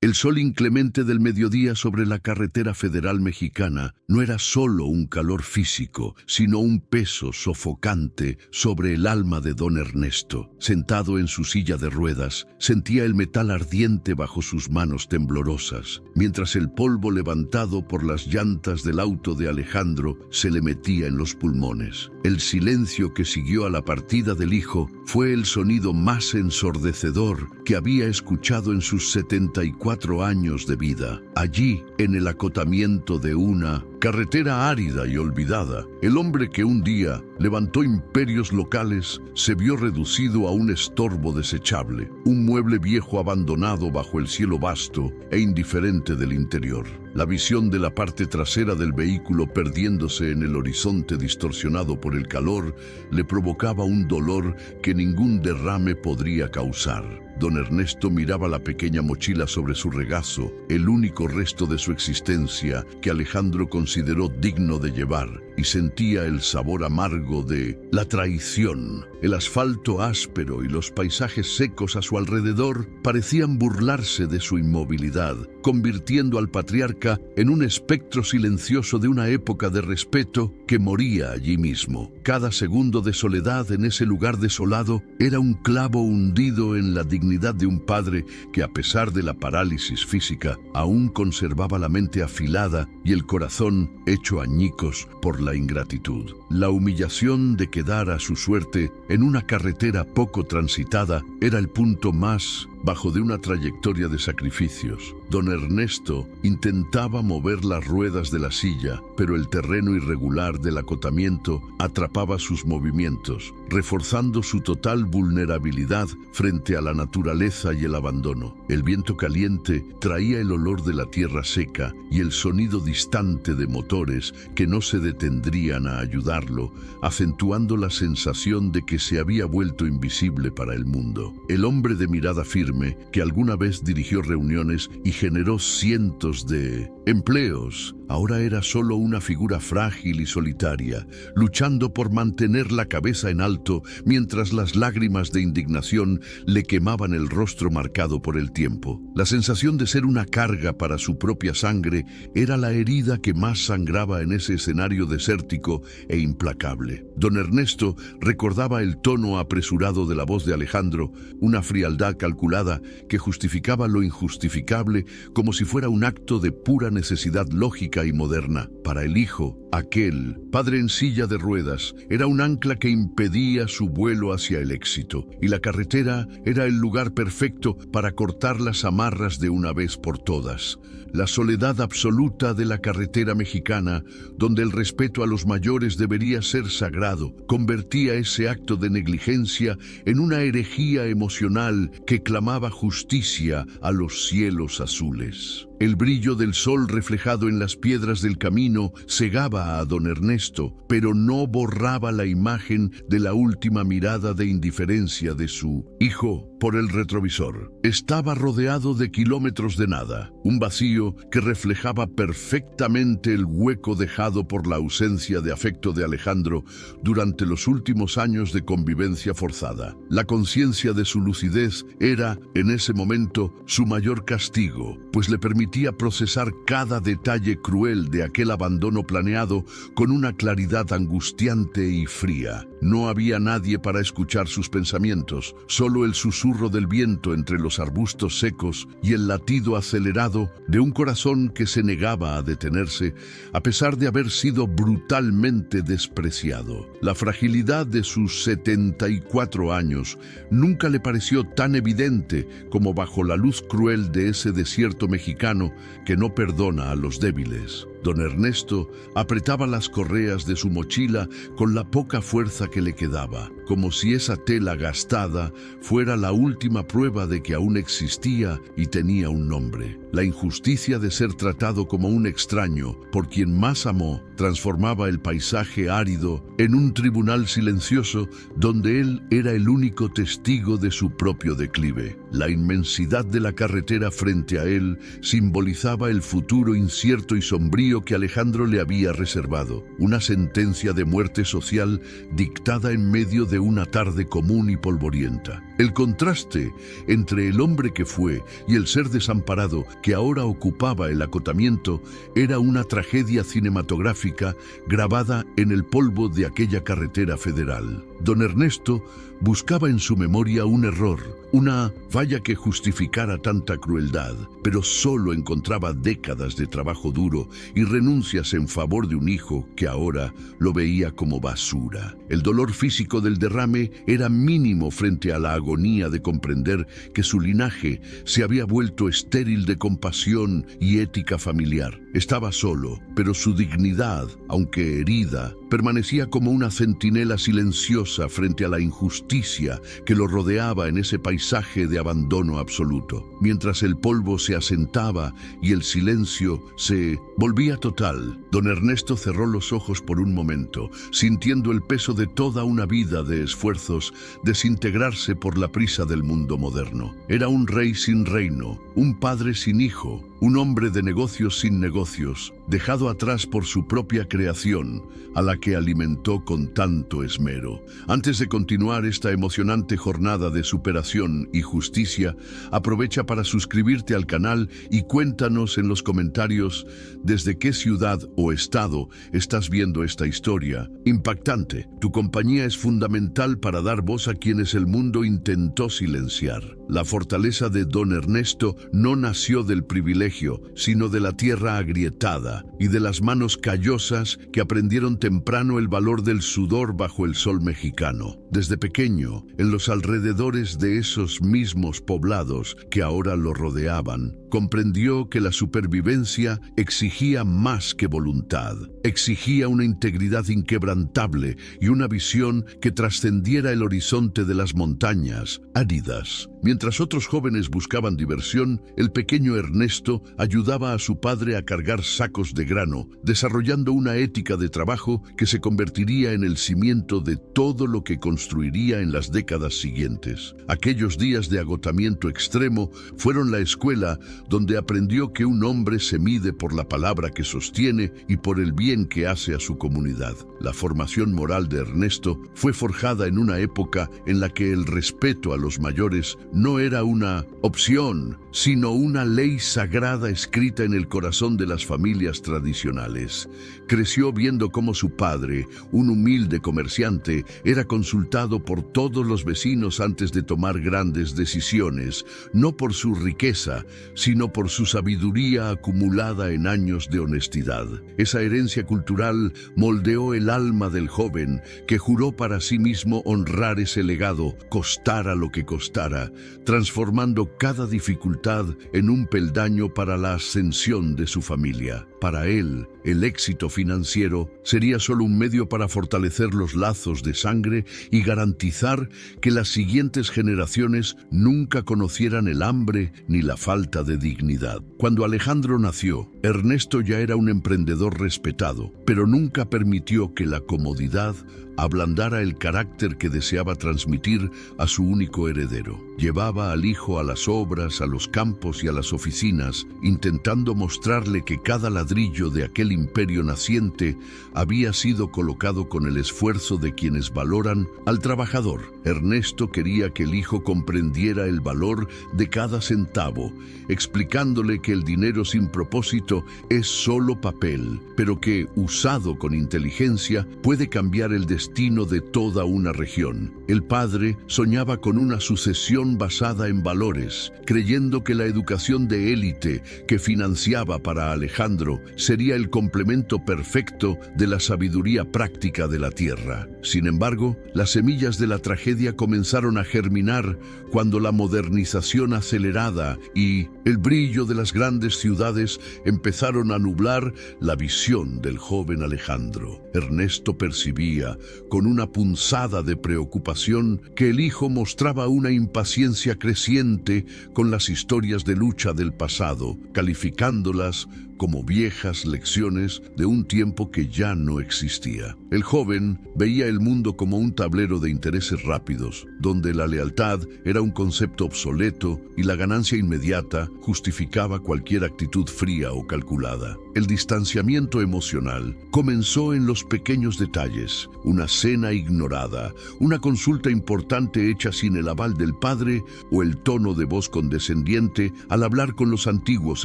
El sol inclemente del mediodía sobre la carretera federal mexicana no era solo un calor físico, sino un peso sofocante sobre el alma de don Ernesto. Sentado en su silla de ruedas, sentía el metal ardiente bajo sus manos temblorosas, mientras el polvo levantado por las llantas del auto de Alejandro se le metía en los pulmones. El silencio que siguió a la partida del hijo fue el sonido más ensordecedor que había escuchado en sus 74 años de vida. Allí, en el acotamiento de una carretera árida y olvidada, el hombre que un día levantó imperios locales se vio reducido a un estorbo desechable, un mueble viejo abandonado bajo el cielo vasto e indiferente del interior. La visión de la parte trasera del vehículo perdiéndose en el horizonte distorsionado por el calor le provocaba un dolor que ningún derrame podría causar. Don Ernesto miraba la pequeña mochila sobre su regazo, el único resto de su existencia que Alejandro consideró digno de llevar, y sentía el sabor amargo de la traición. El asfalto áspero y los paisajes secos a su alrededor parecían burlarse de su inmovilidad, convirtiendo al patriarca en un espectro silencioso de una época de respeto que moría allí mismo. Cada segundo de soledad en ese lugar desolado era un clavo hundido en la dignidad de un padre que, a pesar de la parálisis física, aún conservaba la mente afilada y el corazón hecho añicos por la ingratitud. La humillación de quedar a su suerte en una carretera poco transitada era el punto más bajo de una trayectoria de sacrificios. Don Ernesto intentaba mover las ruedas de la silla, pero el terreno irregular del acotamiento atrapaba sus movimientos, reforzando su total vulnerabilidad frente a la naturaleza y el abandono. El viento caliente traía el olor de la tierra seca y el sonido distante de motores que no se detendrían a ayudarlo, acentuando la sensación de que se había vuelto invisible para el mundo. El hombre de mirada firme, que alguna vez dirigió reuniones y generó cientos de empleos, ahora era solo una figura frágil y solitaria, luchando por mantener la cabeza en alto mientras las lágrimas de indignación le quemaban el rostro marcado por el tiempo. La sensación de ser una carga para su propia sangre era la herida que más sangraba en ese escenario desértico e implacable. Don Ernesto recordaba el tono apresurado de la voz de Alejandro, una frialdad calculada que justificaba lo injustificable como si fuera un acto de pura necesidad lógica y moderna. Para el hijo, aquel padre en silla de ruedas era un ancla que impedía su vuelo hacia el éxito, y la carretera era el lugar perfecto para cortar las amarras de una vez por todas. La soledad absoluta de la carretera mexicana, donde el respeto a los mayores debería ser sagrado, convertía ese acto de negligencia en una herejía emocional que clamaba justicia a los cielos azules. El brillo del sol reflejado en las piedras del camino cegaba a don Ernesto, pero no borraba la imagen de la última mirada de indiferencia de su hijo por el retrovisor. Estaba rodeado de kilómetros de nada, un vacío que reflejaba perfectamente el hueco dejado por la ausencia de afecto de Alejandro durante los últimos años de convivencia forzada. La conciencia de su lucidez era, en ese momento, su mayor castigo, pues le permitía procesar cada detalle cruel de aquel abandono planeado con una claridad angustiante y fría. No había nadie para escuchar sus pensamientos, solo el susurro del viento entre los arbustos secos y el latido acelerado de un corazón que se negaba a detenerse a pesar de haber sido brutalmente despreciado. La fragilidad de sus 74 años nunca le pareció tan evidente como bajo la luz cruel de ese desierto mexicano que no perdona a los débiles. Don Ernesto apretaba las correas de su mochila con la poca fuerza que le quedaba, como si esa tela gastada fuera la última prueba de que aún existía y tenía un nombre. La injusticia de ser tratado como un extraño por quien más amó transformaba el paisaje árido en un tribunal silencioso donde él era el único testigo de su propio declive. La inmensidad de la carretera frente a él simbolizaba el futuro incierto y sombrío que Alejandro le había reservado, una sentencia de muerte social dictada en medio de una tarde común y polvorienta. El contraste entre el hombre que fue y el ser desamparado que ahora ocupaba el acotamiento era una tragedia cinematográfica grabada en el polvo de aquella carretera federal. Don Ernesto buscaba en su memoria un error, una falla que justificara tanta crueldad, pero solo encontraba décadas de trabajo duro y renuncias en favor de un hijo que ahora lo veía como basura. El dolor físico del derrame era mínimo frente a la agonía de comprender que su linaje se había vuelto estéril de compasión y ética familiar. Estaba solo, pero su dignidad, aunque herida, permanecía como una centinela silenciosa frente a la injusticia que lo rodeaba en ese paisaje de abandono absoluto. Mientras el polvo se asentaba y el silencio se volvía total, don Ernesto cerró los ojos por un momento, sintiendo el peso de toda una vida de esfuerzos desintegrarse por la prisa del mundo moderno. Era un rey sin reino, un padre sin hijo, un hombre de negocios sin negocios, dejado atrás por su propia creación, a la que alimentó con tanto esmero. Antes de continuar esta emocionante jornada de superación y justicia, aprovecha para suscribirte al canal y cuéntanos en los comentarios desde qué ciudad o estado estás viendo esta historia impactante. Tu compañía es fundamental para dar voz a quienes el mundo intentó silenciar. La fortaleza de don Ernesto no nació del privilegio, sino de la tierra agrietada y de las manos callosas que aprendieron temprano el valor del sudor bajo el sol mexicano. Desde pequeño, en los alrededores de esos mismos poblados que ahora lo rodeaban, comprendió que la supervivencia exigía más que voluntad. Exigía una integridad inquebrantable y una visión que trascendiera el horizonte de las montañas áridas. Mientras otros jóvenes buscaban diversión, el pequeño Ernesto ayudaba a su padre a cargar sacos de grano, desarrollando una ética de trabajo que se convertiría en el cimiento de todo lo que construiría en las décadas siguientes. Aquellos días de agotamiento extremo fueron la escuela donde aprendió que un hombre se mide por la palabra que sostiene y por el bien que hace a su comunidad. La formación moral de Ernesto fue forjada en una época en la que el respeto a los mayores no era una opción, sino una ley sagrada escrita en el corazón de las familias tradicionales. Creció viendo cómo su padre, un humilde comerciante, era consultado por todos los vecinos antes de tomar grandes decisiones, no por su riqueza, sino por su sabiduría acumulada en años de honestidad. Esa herencia cultural moldeó el alma del joven, que juró para sí mismo honrar ese legado, costara lo que costara, transformando cada dificultad en un peldaño para la ascensión de su familia. Para él, el éxito financiero sería solo un medio para fortalecer los lazos de sangre y garantizar que las siguientes generaciones nunca conocieran el hambre ni la falta de dignidad. Cuando Alejandro nació, Ernesto ya era un emprendedor respetado, pero nunca permitió que la comodidad ablandara el carácter que deseaba transmitir a su único heredero. Llevaba al hijo a las obras, a los campos y a las oficinas, intentando mostrarle que cada ladrillo de aquel imperio naciente había sido colocado con el esfuerzo de quienes valoran al trabajador. Ernesto quería que el hijo comprendiera el valor de cada centavo, explicándole que el dinero sin propósito es solo papel, pero que, usado con inteligencia, puede cambiar el destino de toda una región. El padre soñaba con una sucesión basada en valores, creyendo que la educación de élite que financiaba para Alejandro sería el complemento perfecto de la sabiduría práctica de la tierra. Sin embargo, las semillas de la tragedia comenzaron a germinar cuando la modernización acelerada y el brillo de las grandes ciudades empezaron a nublar la visión del joven Alejandro. Ernesto percibía, con una punzada de preocupación, que el hijo mostraba una impaciencia creciente con las historias de lucha del pasado, calificándolas como viejas lecciones de un tiempo que ya no existía. El joven veía el mundo como un tablero de intereses rápidos, donde la lealtad era un concepto obsoleto y la ganancia inmediata justificaba cualquier actitud fría o calculada. El distanciamiento emocional comenzó en los pequeños detalles: una cena ignorada, una consulta importante hecha sin el aval del padre o el tono de voz condescendiente al hablar con los antiguos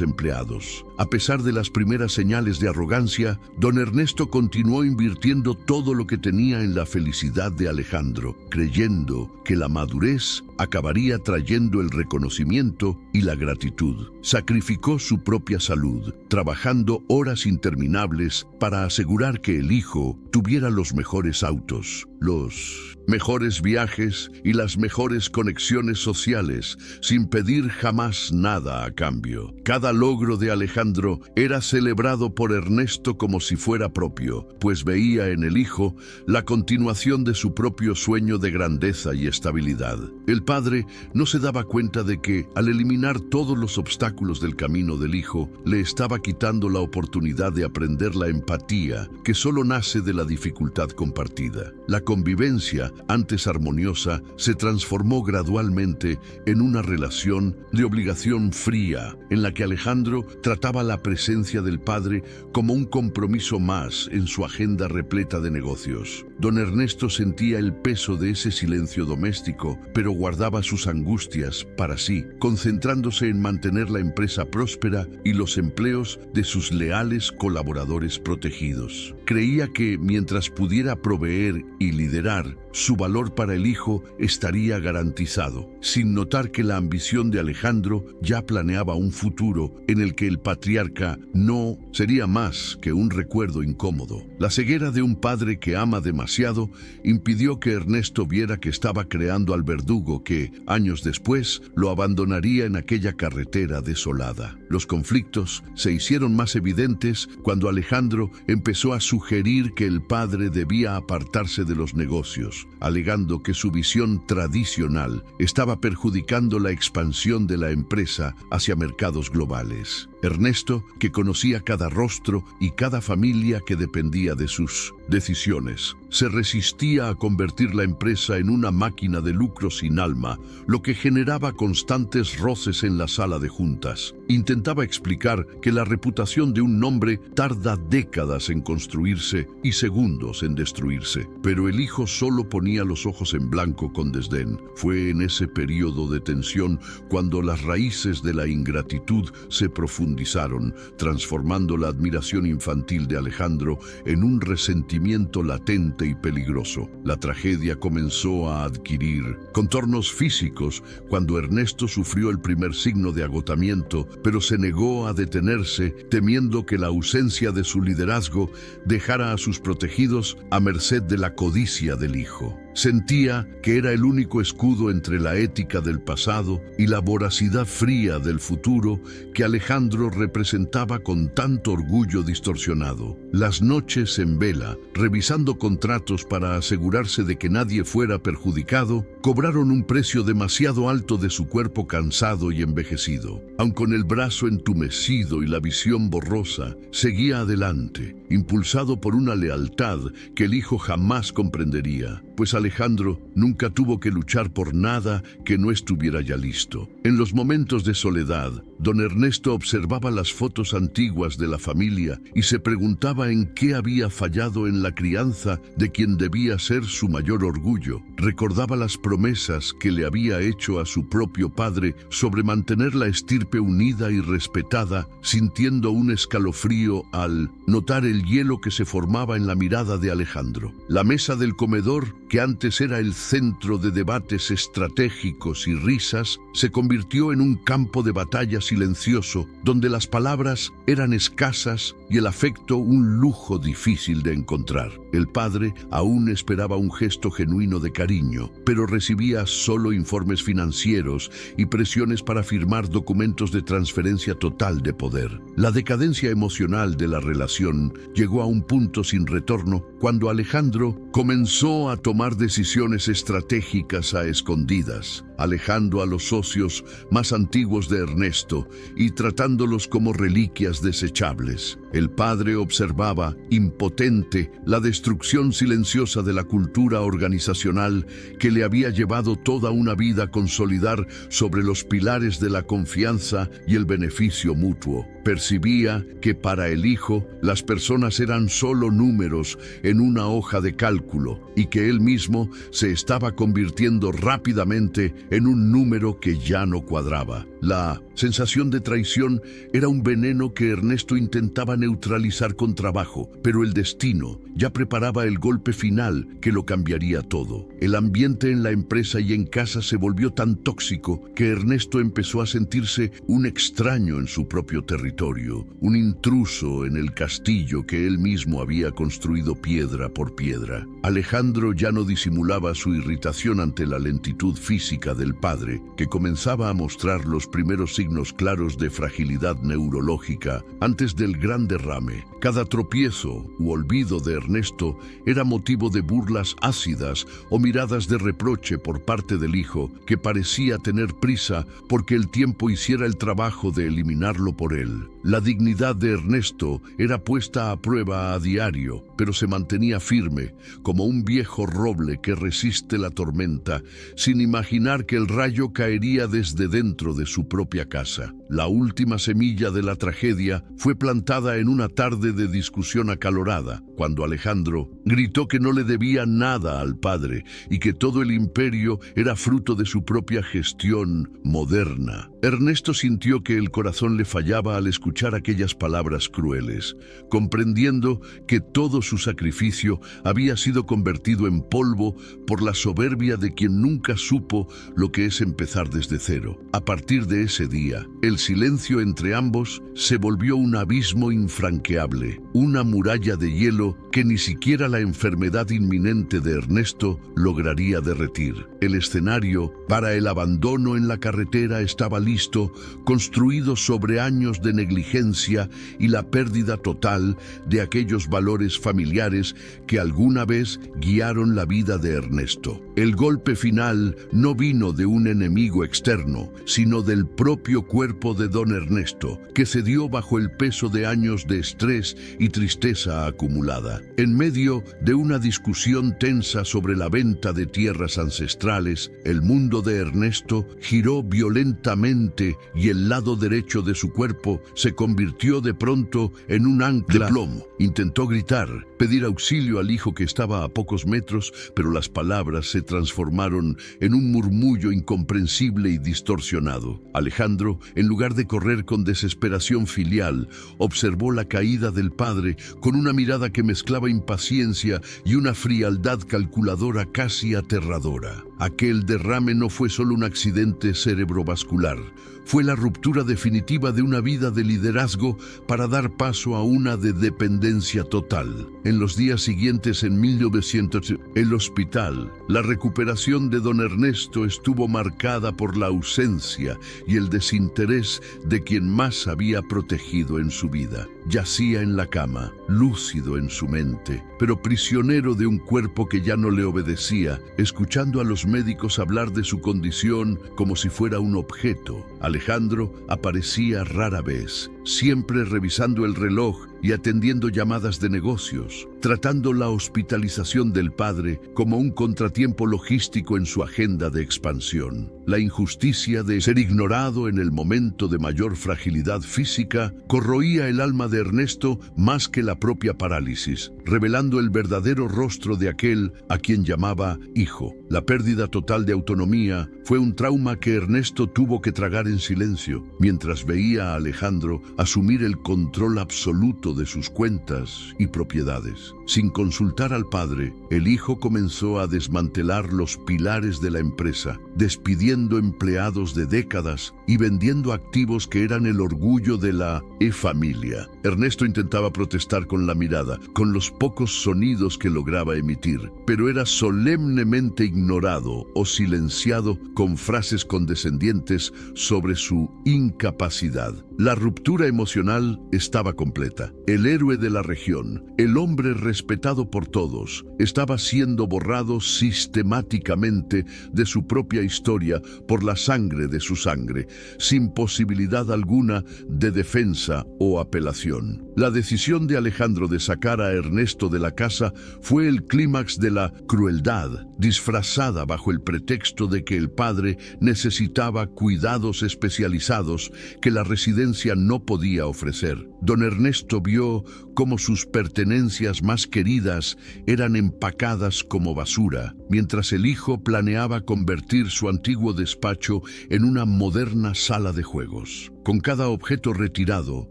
empleados. A pesar de las primeras señales de arrogancia, don Ernesto continuó invirtiendo todo lo que tenía en la felicidad de Alejandro, creyendo que la madurez acabaría trayendo el reconocimiento y la gratitud. Sacrificó su propia salud, trabajando horas interminables para asegurar que el hijo tuviera los mejores autos, los mejores viajes y las mejores conexiones sociales, sin pedir jamás nada a cambio. Cada logro de Alejandro era celebrado por Ernesto como si fuera propio, pues veía en el hijo la continuación de su propio sueño de grandeza y estabilidad. El padre no se daba cuenta de que, al eliminar todos los obstáculos del camino del hijo, le estaba quitando la oportunidad de aprender la empatía, que solo nace de la dificultad compartida. La convivencia, antes armoniosa, se transformó gradualmente en una relación de obligación fría, en la que Alejandro trataba la presencia del padre como un compromiso más en su agenda repleta de negocios. Don Ernesto sentía el peso de ese silencio doméstico, pero guardaba sus angustias para sí, concentrándose en mantener la empresa próspera y los empleos de sus leales colaboradores protegidos. Creía que, mientras pudiera proveer y liderar, su valor para el hijo estaría garantizado, sin notar que la ambición de Alejandro ya planeaba un futuro en el que el patriarca no sería más que un recuerdo incómodo. La ceguera de un padre que ama demasiado impidió que Ernesto viera que estaba creando al verdugo que, años después, lo abandonaría en aquella carretera desolada. Los conflictos se hicieron más evidentes cuando Alejandro empezó a sugerir que el padre debía apartarse de los negocios, alegando que su visión tradicional estaba perjudicando la expansión de la empresa hacia mercados globales. Ernesto, que conocía cada rostro y cada familia que dependía de sus decisiones, se resistía a convertir la empresa en una máquina de lucro sin alma, lo que generaba constantes roces en la sala de juntas. Intentaba explicar que la reputación de un nombre tarda décadas en construirse y segundos en destruirse, pero el hijo solo ponía los ojos en blanco con desdén. Fue en ese periodo de tensión cuando las raíces de la ingratitud se profundizaron, transformando la admiración infantil de Alejandro en un resentimiento latente y peligroso. La tragedia comenzó a adquirir contornos físicos cuando Ernesto sufrió el primer signo de agotamiento, pero se negó a detenerse, temiendo que la ausencia de su liderazgo dejara a sus protegidos a merced de la codicia del hijo. Sentía que era el único escudo entre la ética del pasado y la voracidad fría del futuro que Alejandro representaba con tanto orgullo distorsionado. Las noches en vela, revisando contratos para asegurarse de que nadie fuera perjudicado, cobraron un precio demasiado alto de su cuerpo cansado y envejecido. Aun con el brazo entumecido y la visión borrosa, seguía adelante, impulsado por una lealtad que el hijo jamás comprendería, pues Alejandro nunca tuvo que luchar por nada que no estuviera ya listo. En los momentos de soledad, don Ernesto observaba las fotos antiguas de la familia y se preguntaba en qué había fallado en la crianza de quien debía ser su mayor orgullo. Recordaba las promesas que le había hecho a su propio padre sobre mantener la estirpe unida y respetada, sintiendo un escalofrío al notar el hielo que se formaba en la mirada de Alejandro. La mesa del comedor, que antes era el centro de debates estratégicos y risas, se convirtió en un campo de batalla silencioso, donde las palabras eran escasas y el afecto un lujo difícil de encontrar. El padre aún esperaba un gesto genuino de cariño, pero recibía solo informes financieros y presiones para firmar documentos de transferencia total de poder. La decadencia emocional de la relación llegó a un punto sin retorno cuando Alejandro comenzó a tomar decisiones estratégicas a escondidas, alejando a los socios más antiguos de Ernesto y tratándolos como reliquias desechables. El padre observaba, impotente, la destrucción silenciosa de la cultura organizacional que le había llevado toda una vida a consolidar sobre los pilares de la confianza y el beneficio mutuo. Percibía que para el hijo las personas eran solo números en una hoja de cálculo y que él mismo se estaba convirtiendo rápidamente en un número que ya no cuadraba. La sensación de traición era un veneno que Ernesto intentaba neutralizar con trabajo, pero el destino ya preparaba el golpe final que lo cambiaría todo. El ambiente en la empresa y en casa se volvió tan tóxico que Ernesto empezó a sentirse un extraño en su propio territorio, un intruso en el castillo que él mismo había construido piedra por piedra. Alejandro ya no disimulaba su irritación ante la lentitud física del padre, que comenzaba a mostrar los primeros signos claros de fragilidad neurológica antes del gran derrame. Cada tropiezo u olvido de Ernesto era motivo de burlas ácidas o miradas de reproche por parte del hijo, que parecía tener prisa porque el tiempo hiciera el trabajo de eliminarlo por él. La dignidad de Ernesto era puesta a prueba a diario, pero se mantenía firme, como un viejo roble que resiste la tormenta, sin imaginar que el rayo caería desde dentro de su propia casa. La última semilla de la tragedia fue plantada en una tarde de discusión acalorada, cuando Alejandro gritó que no le debía nada al padre y que todo el imperio era fruto de su propia gestión moderna. Ernesto sintió que el corazón le fallaba al escuchar aquellas palabras crueles, comprendiendo que todo su sacrificio había sido convertido en polvo por la soberbia de quien nunca supo lo que es empezar desde cero. A partir de ese día, el silencio entre ambos se volvió un abismo infranqueable, una muralla de hielo que ni siquiera la enfermedad inminente de Ernesto lograría derretir. El escenario para el abandono en la carretera estaba listo, construido sobre años de negligencia y la pérdida total de aquellos valores familiares que alguna vez guiaron la vida de Ernesto. El golpe final no vino de un enemigo externo, sino del propio cuerpo de don Ernesto, que cedió bajo el peso de años de estrés y tristeza acumulada. En medio de una discusión tensa sobre la venta de tierras ancestrales, el mundo de Ernesto giró violentamente y el lado derecho de su cuerpo se convirtió de pronto en un ancla de plomo. Intentó gritar, pedir auxilio al hijo que estaba a pocos metros, pero las palabras se transformaron en un murmullo incomprensible y distorsionado. Alejandro, en lugar de correr con desesperación filial, observó la caída del padre con una mirada que mezclaba impaciencia y una frialdad calculadora casi aterradora. Aquel derrame no fue solo un accidente cerebrovascular, fue la ruptura definitiva de una vida de liderazgo para dar paso a una de dependencia total. En los días siguientes, en 1900, el hospital, la recuperación de don Ernesto estuvo marcada por la ausencia y el desinterés de quien más había protegido en su vida. Yacía en la cama, lúcido en su mente, pero prisionero de un cuerpo que ya no le obedecía, escuchando a los médicos hablar de su condición como si fuera un objeto. Alejandro aparecía rara vez, siempre revisando el reloj y atendiendo llamadas de negocios, tratando la hospitalización del padre como un contratiempo logístico en su agenda de expansión. La injusticia de ser ignorado en el momento de mayor fragilidad física corroía el alma de Ernesto más que la propia parálisis, revelando el verdadero rostro de aquel a quien llamaba hijo. La pérdida total de autonomía fue un trauma que Ernesto tuvo que tragar en silencio, mientras veía a Alejandro asumir el control absoluto de sus cuentas y propiedades. Sin consultar al padre, el hijo comenzó a desmantelar los pilares de la empresa, despidiendo empleados de décadas y vendiendo activos que eran el orgullo de la familia. Ernesto intentaba protestar con la mirada, con los pocos sonidos que lograba emitir, pero era solemnemente ignorado o silenciado con frases condescendientes sobre su incapacidad. La ruptura fractura emocional estaba completa. El héroe de la región, el hombre respetado por todos, estaba siendo borrado sistemáticamente de su propia historia por la sangre de su sangre, sin posibilidad alguna de defensa o apelación. La decisión de Alejandro de sacar a Ernesto de la casa fue el clímax de la crueldad, disfrazada bajo el pretexto de que el padre necesitaba cuidados especializados que la residencia no podía ofrecer. Don Ernesto vio cómo sus pertenencias más queridas eran empacadas como basura, mientras el hijo planeaba convertir su antiguo despacho en una moderna sala de juegos. Con cada objeto retirado,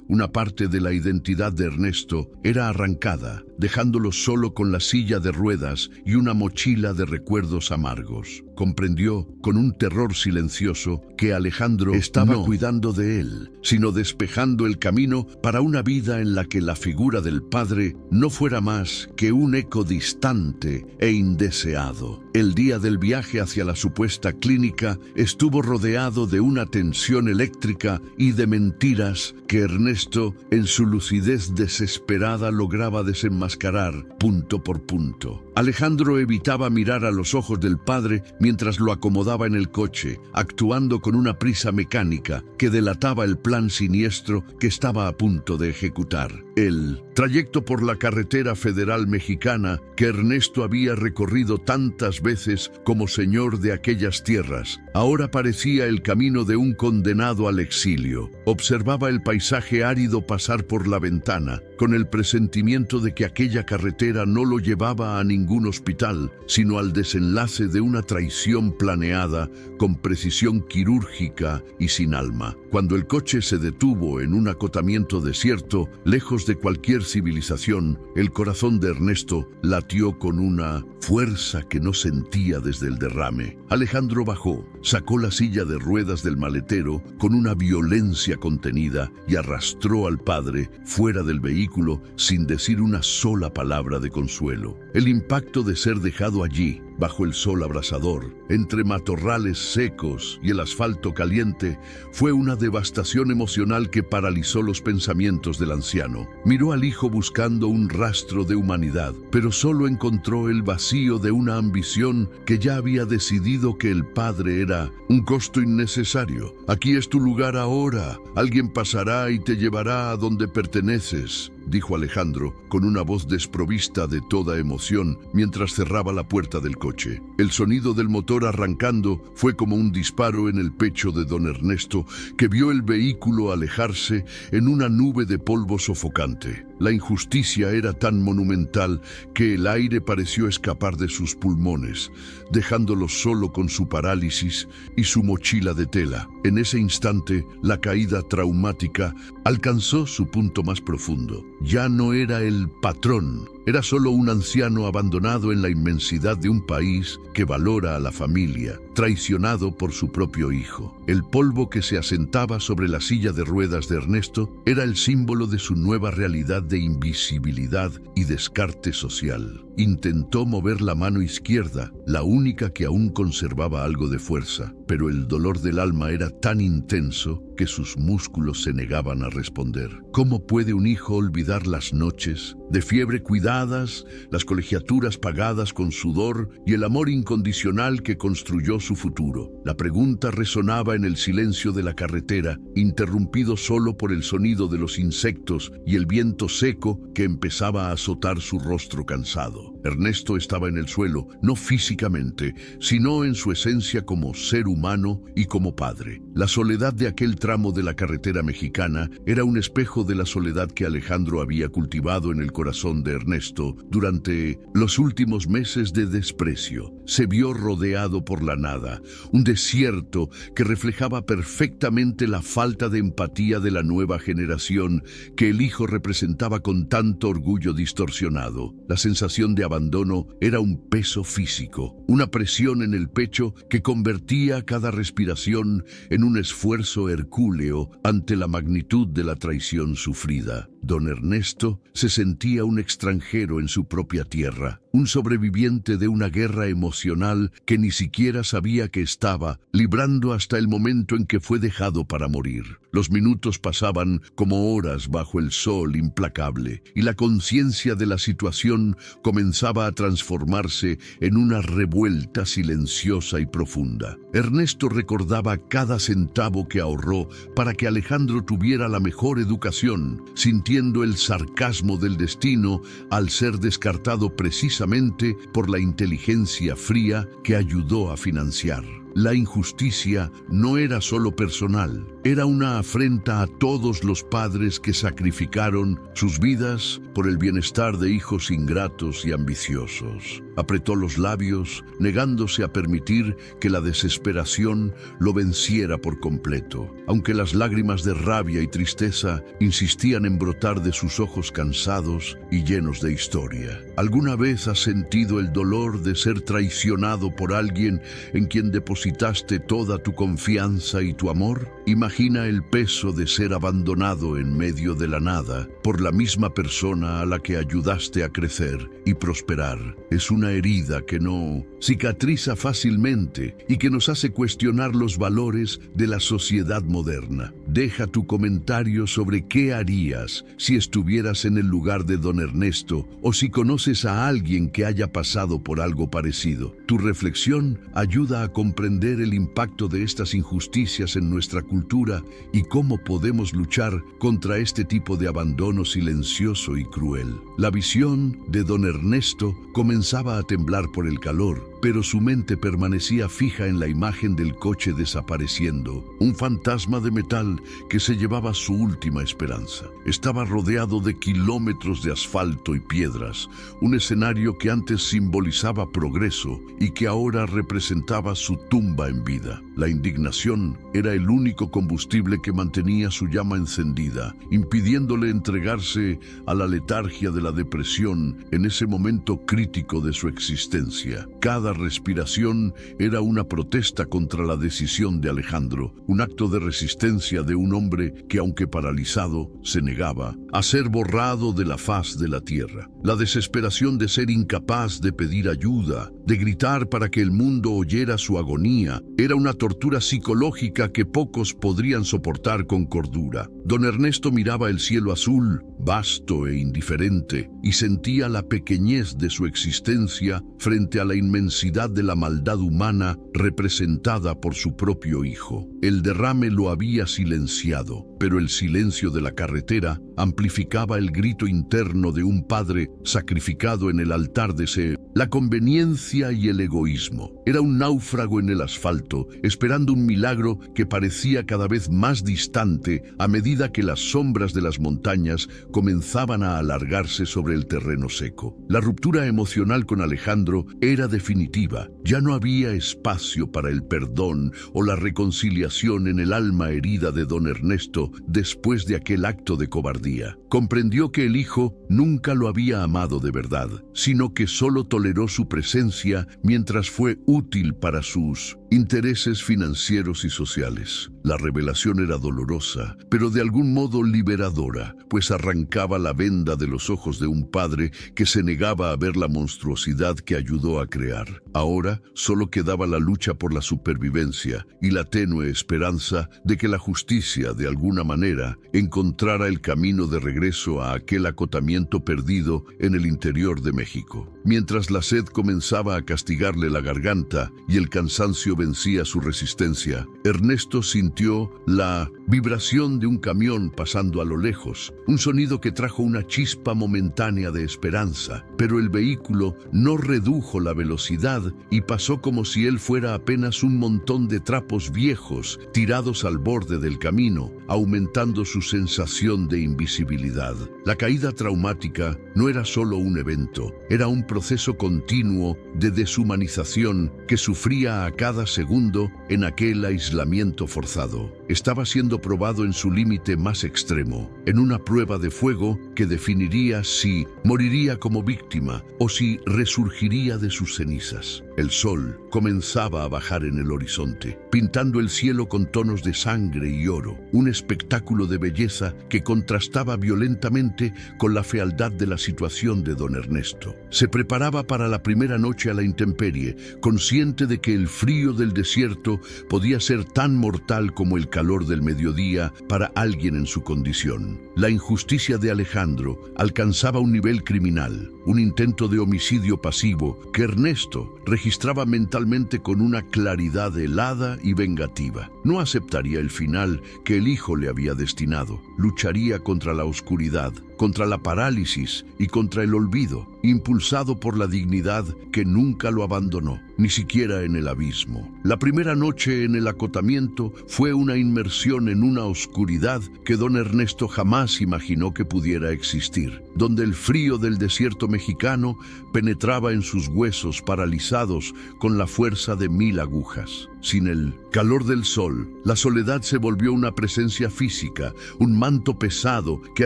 una parte de la identidad de Ernesto era arrancada, dejándolo solo con la silla de ruedas y una mochila de recuerdos amargos. Comprendió, con un terror silencioso, que Alejandro estaba cuidando de él, sino despejando el camino para una vida en la que la figura del padre no fuera más que un eco distante e indeseado. El día del viaje hacia la supuesta clínica estuvo rodeado de una tensión eléctrica y de mentiras que Ernesto, en su lucidez desesperada, lograba desenmascarar punto por punto. Alejandro evitaba mirar a los ojos del padre mientras lo acomodaba en el coche, actuando con una prisa mecánica que delataba el plan siniestro que estaba a punto de ejecutar. El trayecto por la carretera federal mexicana que Ernesto había recorrido tantas veces como señor de aquellas tierras, ahora parecía el camino de un condenado al exilio. Observaba el paisaje árido pasar por la ventana, con el presentimiento de que aquella carretera no lo llevaba a ningún hospital, sino al desenlace de una traición planeada con precisión quirúrgica y sin alma. Cuando el coche se detuvo en un acotamiento desierto, lejos de cualquier civilización, el corazón de Ernesto latió con una fuerza que no sentía desde el derrame. Alejandro bajó, sacó la silla de ruedas del maletero con una violencia contenida y arrastró al padre fuera del vehículo sin decir una sola palabra de consuelo. El impacto de ser dejado allí, bajo el sol abrasador, entre matorrales secos y el asfalto caliente, fue una devastación emocional que paralizó los pensamientos del anciano. Miró al hijo buscando un rastro de humanidad, pero solo encontró el vacío de una ambición que ya había decidido que el padre era un costo innecesario. Aquí es tu lugar ahora. Alguien pasará y te llevará a donde perteneces, dijo Alejandro con una voz desprovista de toda emoción mientras cerraba la puerta del coche. El sonido del motor arrancando fue como un disparo en el pecho de don Ernesto, que vio el vehículo alejarse en una nube de polvo sofocante. La injusticia era tan monumental que el aire pareció escapar de sus pulmones, dejándolo solo con su parálisis y su mochila de tela. En ese instante, la caída traumática alcanzó su punto más profundo. Ya no era el patrón, era solo un anciano abandonado en la inmensidad de un país que valora a la familia, traicionado por su propio hijo. El polvo que se asentaba sobre la silla de ruedas de Ernesto era el símbolo de su nueva realidad de invisibilidad y descarte social. Intentó mover la mano izquierda, la única que aún conservaba algo de fuerza, pero el dolor del alma era tan intenso que sus músculos se negaban a responder. ¿Cómo puede un hijo olvidar las noches de fiebre cuidadas, las colegiaturas pagadas con sudor y el amor incondicional que construyó su futuro? La pregunta resonaba en el silencio de la carretera, interrumpido solo por el sonido de los insectos y el viento seco que empezaba a azotar su rostro cansado. Ernesto estaba en el suelo, no físicamente, sino en su esencia como ser humano y como padre. La soledad de aquel tramo de la carretera mexicana era un espejo de la soledad que Alejandro había cultivado en el corazón de Ernesto durante los últimos meses de desprecio. Se vio rodeado por la nada, un desierto que reflejaba perfectamente la falta de empatía de la nueva generación que el hijo representaba con tanto orgullo distorsionado. La sensación de abandono era un peso físico, una presión en el pecho que convertía cada respiración en un esfuerzo hercúleo ante la magnitud de la traición sufrida. Don Ernesto se sentía un extranjero en su propia tierra, un sobreviviente de una guerra emocional que ni siquiera sabía que estaba librando hasta el momento en que fue dejado para morir. Los minutos pasaban como horas bajo el sol implacable, y la conciencia de la situación comenzaba a transformarse en una revuelta silenciosa y profunda. Ernesto recordaba cada centavo que ahorró para que Alejandro tuviera la mejor educación, sintiendo el sarcasmo del destino al ser descartado precisamente por la inteligencia fría que ayudó a financiar. La injusticia no era solo personal, era una afrenta a todos los padres que sacrificaron sus vidas por el bienestar de hijos ingratos y ambiciosos. Apretó los labios, negándose a permitir que la desesperación lo venciera por completo, aunque las lágrimas de rabia y tristeza insistían en brotar de sus ojos cansados y llenos de historia. ¿Alguna vez has sentido el dolor de ser traicionado por alguien en quien depositaste toda tu confianza y tu amor? Imagina el peso de ser abandonado en medio de la nada por la misma persona a la que ayudaste a crecer y prosperar. Es una herida que no cicatriza fácilmente y que nos hace cuestionar los valores de la sociedad moderna. Deja tu comentario sobre qué harías si estuvieras en el lugar de don Ernesto o si conoces a alguien que haya pasado por algo parecido. Tu reflexión ayuda a comprender el impacto de estas injusticias en nuestra cultura y cómo podemos luchar contra este tipo de abandono silencioso y cruel. La visión de don Ernesto comenzaba a temblar por el calor, pero su mente permanecía fija en la imagen del coche desapareciendo, un fantasma de metal que se llevaba su última esperanza. Estaba rodeado de kilómetros de asfalto y piedras, un escenario que antes simbolizaba progreso y que ahora representaba su tumba en vida. La indignación era el único combustible que mantenía su llama encendida, impidiéndole entregarse a la letargia de la depresión en ese momento crítico de su existencia. Cada respiración era una protesta contra la decisión de Alejandro, un acto de resistencia de un hombre que, aunque paralizado, se negaba a ser borrado de la faz de la tierra. La desesperación de ser incapaz de pedir ayuda, de gritar para que el mundo oyera su agonía, era una tortura psicológica que pocos podrían soportar con cordura. Don Ernesto miraba el cielo azul, vasto e indiferente, y sentía la pequeñez de su existencia frente a la inmensidad de la maldad humana representada por su propio hijo. El derrame lo había silenciado, pero el silencio de la carretera amplificaba el grito interno de un padre sacrificado en el altar de la conveniencia y el egoísmo. Era un náufrago en el asfalto, esperando un milagro que parecía cada vez más distante a medida que las sombras de las montañas comenzaban a alargarse sobre el terreno seco. La ruptura emocional con Alejandro era definitiva. Ya no había espacio para el perdón o la reconciliación en el alma herida de don Ernesto después de aquel acto de cobardía. Comprendió que el hijo nunca lo había amado de verdad, sino que solo toleró su presencia mientras fue útil para sus intereses financieros y sociales. La revelación era dolorosa, pero de algún modo liberadora, pues arrancaba la venda de los ojos de un padre que se negaba a ver la monstruosidad que ayudó a crear. Ahora solo quedaba la lucha por la supervivencia y la tenue esperanza de que la justicia, de alguna manera, encontrara el camino de regreso a aquel acotamiento perdido en el interior de México. Mientras la sed comenzaba a castigarle la garganta y el cansancio vencía su resistencia, Ernesto sintió la vibración de un camión pasando a lo lejos, un sonido que trajo una chispa momentánea de esperanza, pero el vehículo no redujo la velocidad y pasó como si él fuera apenas un montón de trapos viejos tirados al borde del camino, aumentando su sensación de invisibilidad. La caída traumática no era solo un evento, era un proceso continuo de deshumanización que sufría a cada segundo en aquel aislamiento forzado. Estaba siendo probado en su límite más extremo, en una prueba de fuego que definiría si moriría como víctima o si resurgiría de sus cenizas. El sol comenzaba a bajar en el horizonte, pintando el cielo con tonos de sangre y oro, un espectáculo de belleza que contrastaba violentamente con la fealdad de la situación de don Ernesto. Se preparaba para la primera noche a la intemperie, consciente de que el frío del desierto podía ser tan mortal como el calor del mediodía para alguien en su condición. La injusticia de Alejandro alcanzaba un nivel criminal, un intento de homicidio pasivo que Ernesto registraba mentalmente con una claridad helada y vengativa. No aceptaría el final que el hijo le había destinado. Lucharía contra la oscuridad, contra la parálisis y contra el olvido, impulsado por la dignidad que nunca lo abandonó, ni siquiera en el abismo. La primera noche en el acotamiento fue una inmersión en una oscuridad que don Ernesto jamás imaginó que pudiera existir, donde el frío del desierto mexicano penetraba en sus huesos paralizados con la fuerza de 1000 agujas. Sin el calor del sol, la soledad se volvió una presencia física, un manto pesado que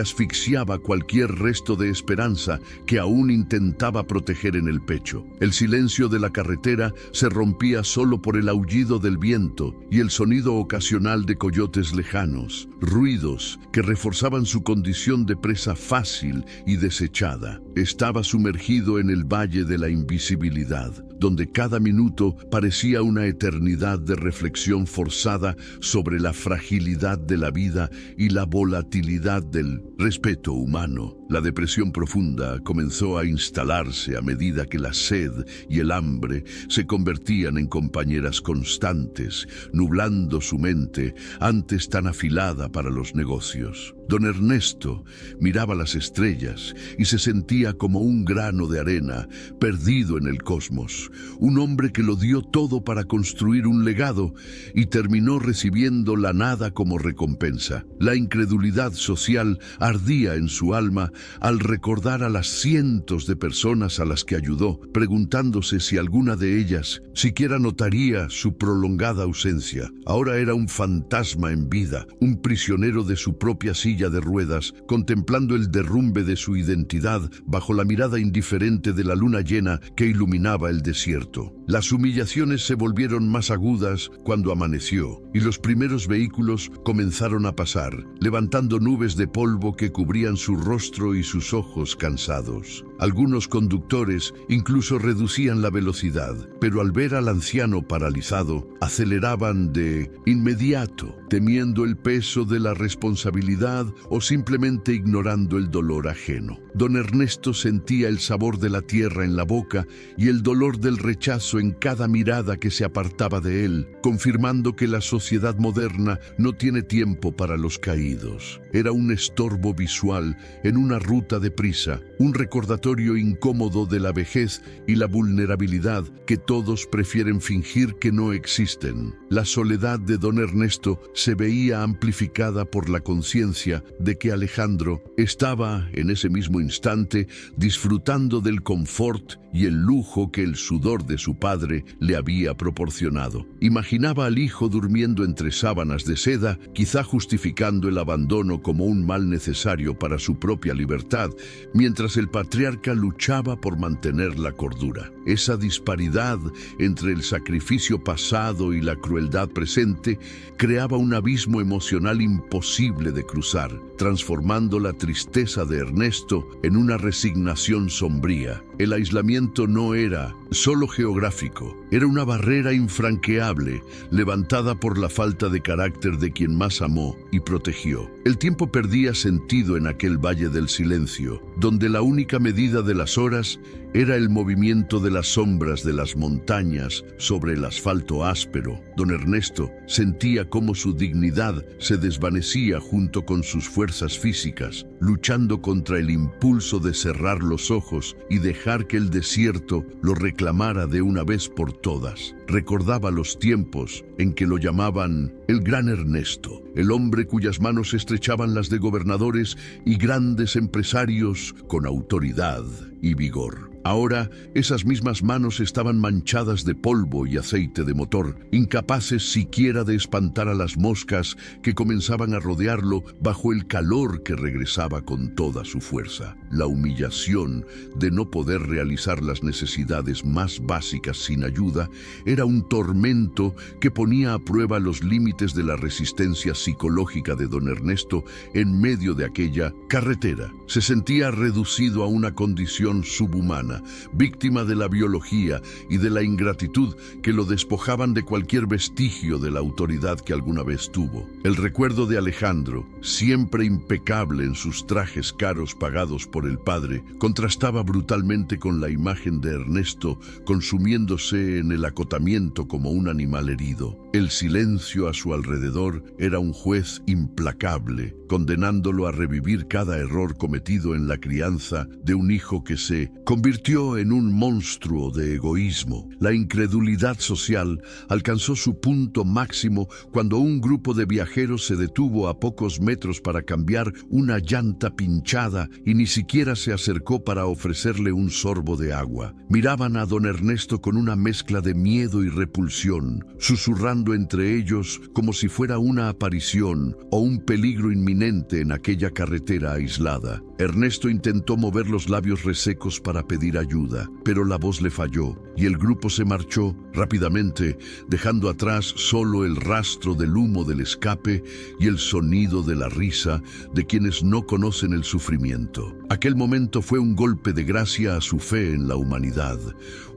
asfixiaba cualquier resto de esperanza que aún intentaba proteger en el pecho. El silencio de la carretera se rompía solo por el aullido del viento y el sonido ocasional de coyotes lejanos, ruidos que reforzaban su condición de presa fácil y desechada. Estaba sumergido en el valle de la invisibilidad, donde cada minuto parecía una eternidad de reflexión forzada sobre la fragilidad de la vida y la volatilidad del respeto humano. La depresión profunda comenzó a instalarse a medida que la sed y el hambre se convertían en compañeras constantes, nublando su mente antes tan afilada para los negocios. Don Ernesto miraba las estrellas y se sentía como un grano de arena perdido en el cosmos, un hombre que lo dio todo para construir un legado y terminó recibiendo la nada como recompensa. La incredulidad social ardía en su alma al recordar a las cientos de personas a las que ayudó, preguntándose si alguna de ellas siquiera notaría su prolongada ausencia. Ahora era un fantasma en vida, un prisionero de su propia silla de ruedas, contemplando el derrumbe de su identidad bajo la mirada indiferente de la luna llena que iluminaba el desierto. Las humillaciones se volvieron más agudas cuando amaneció y los primeros vehículos comenzaron a pasar, levantando nubes de polvo que cubrían su rostro y sus ojos cansados. Algunos conductores incluso reducían la velocidad, pero al ver al anciano paralizado, aceleraban de inmediato, temiendo el peso de la responsabilidad o simplemente ignorando el dolor ajeno. Don Ernesto sentía el sabor de la tierra en la boca y el dolor del rechazo en cada mirada que se apartaba de él, confirmando que la sociedad moderna no tiene tiempo para los caídos. Era un estorbo visual en una ruta de prisa, un recordatorio incómodo de la vejez y la vulnerabilidad que todos prefieren fingir que no existen. La soledad de don Ernesto se veía amplificada por la conciencia de que Alejandro estaba, en ese mismo instante, disfrutando del confort y el lujo que el sudor de su padre le había proporcionado. Imaginaba al hijo durmiendo entre sábanas de seda, quizá justificando el abandono como un mal necesario para su propia libertad, mientras el patriarca luchaba por mantener la cordura. Esa disparidad entre el sacrificio pasado y la crueldad presente creaba un abismo emocional imposible de cruzar, transformando la tristeza de Ernesto en una resignación sombría. El aislamiento no era solo geográfico, era una barrera infranqueable, levantada por la falta de carácter de quien más amó y protegió. El tiempo perdía sentido en aquel valle del silencio, donde la única medida de las horas era el movimiento de las sombras de las montañas sobre el asfalto áspero. Don Ernesto sentía cómo su dignidad se desvanecía junto con sus fuerzas físicas, luchando contra el impulso de cerrar los ojos y dejar que el desierto lo reclamara de una vez por todas. Recordaba los tiempos en que lo llamaban el Gran Ernesto, el hombre cuyas manos estrechaban las de gobernadores y grandes empresarios con autoridad y vigor. Ahora, esas mismas manos estaban manchadas de polvo y aceite de motor, incapaces siquiera de espantar a las moscas que comenzaban a rodearlo bajo el calor que regresaba con toda su fuerza. La humillación de no poder realizar las necesidades más básicas sin ayuda era un tormento que ponía a prueba los límites de la resistencia psicológica de don Ernesto en medio de aquella carretera. Se sentía reducido a una condición subhumana, víctima de la biología y de la ingratitud que lo despojaban de cualquier vestigio de la autoridad que alguna vez tuvo. El recuerdo de Alejandro, siempre impecable en sus trajes caros pagados por el padre, contrastaba brutalmente con la imagen de Ernesto consumiéndose en el acotamiento como un animal herido. El silencio a su alrededor era un juez implacable, condenándolo a revivir cada error cometido en la crianza de un hijo que se convirtió en un monstruo de egoísmo. La incredulidad social alcanzó su punto máximo cuando un grupo de viajeros se detuvo a pocos metros para cambiar una llanta pinchada y ni siquiera se acercó para ofrecerle un sorbo de agua. Miraban a don Ernesto con una mezcla de miedo y repulsión, susurrando entre ellos como si fuera una aparición o un peligro inminente en aquella carretera aislada. Ernesto intentó mover los labios resecos para pedir ayuda, pero la voz le falló y el grupo se marchó rápidamente, dejando atrás solo el rastro del humo del escape y el sonido de la risa de quienes no conocen el sufrimiento. Aquel momento fue un golpe de gracia a su fe en la humanidad,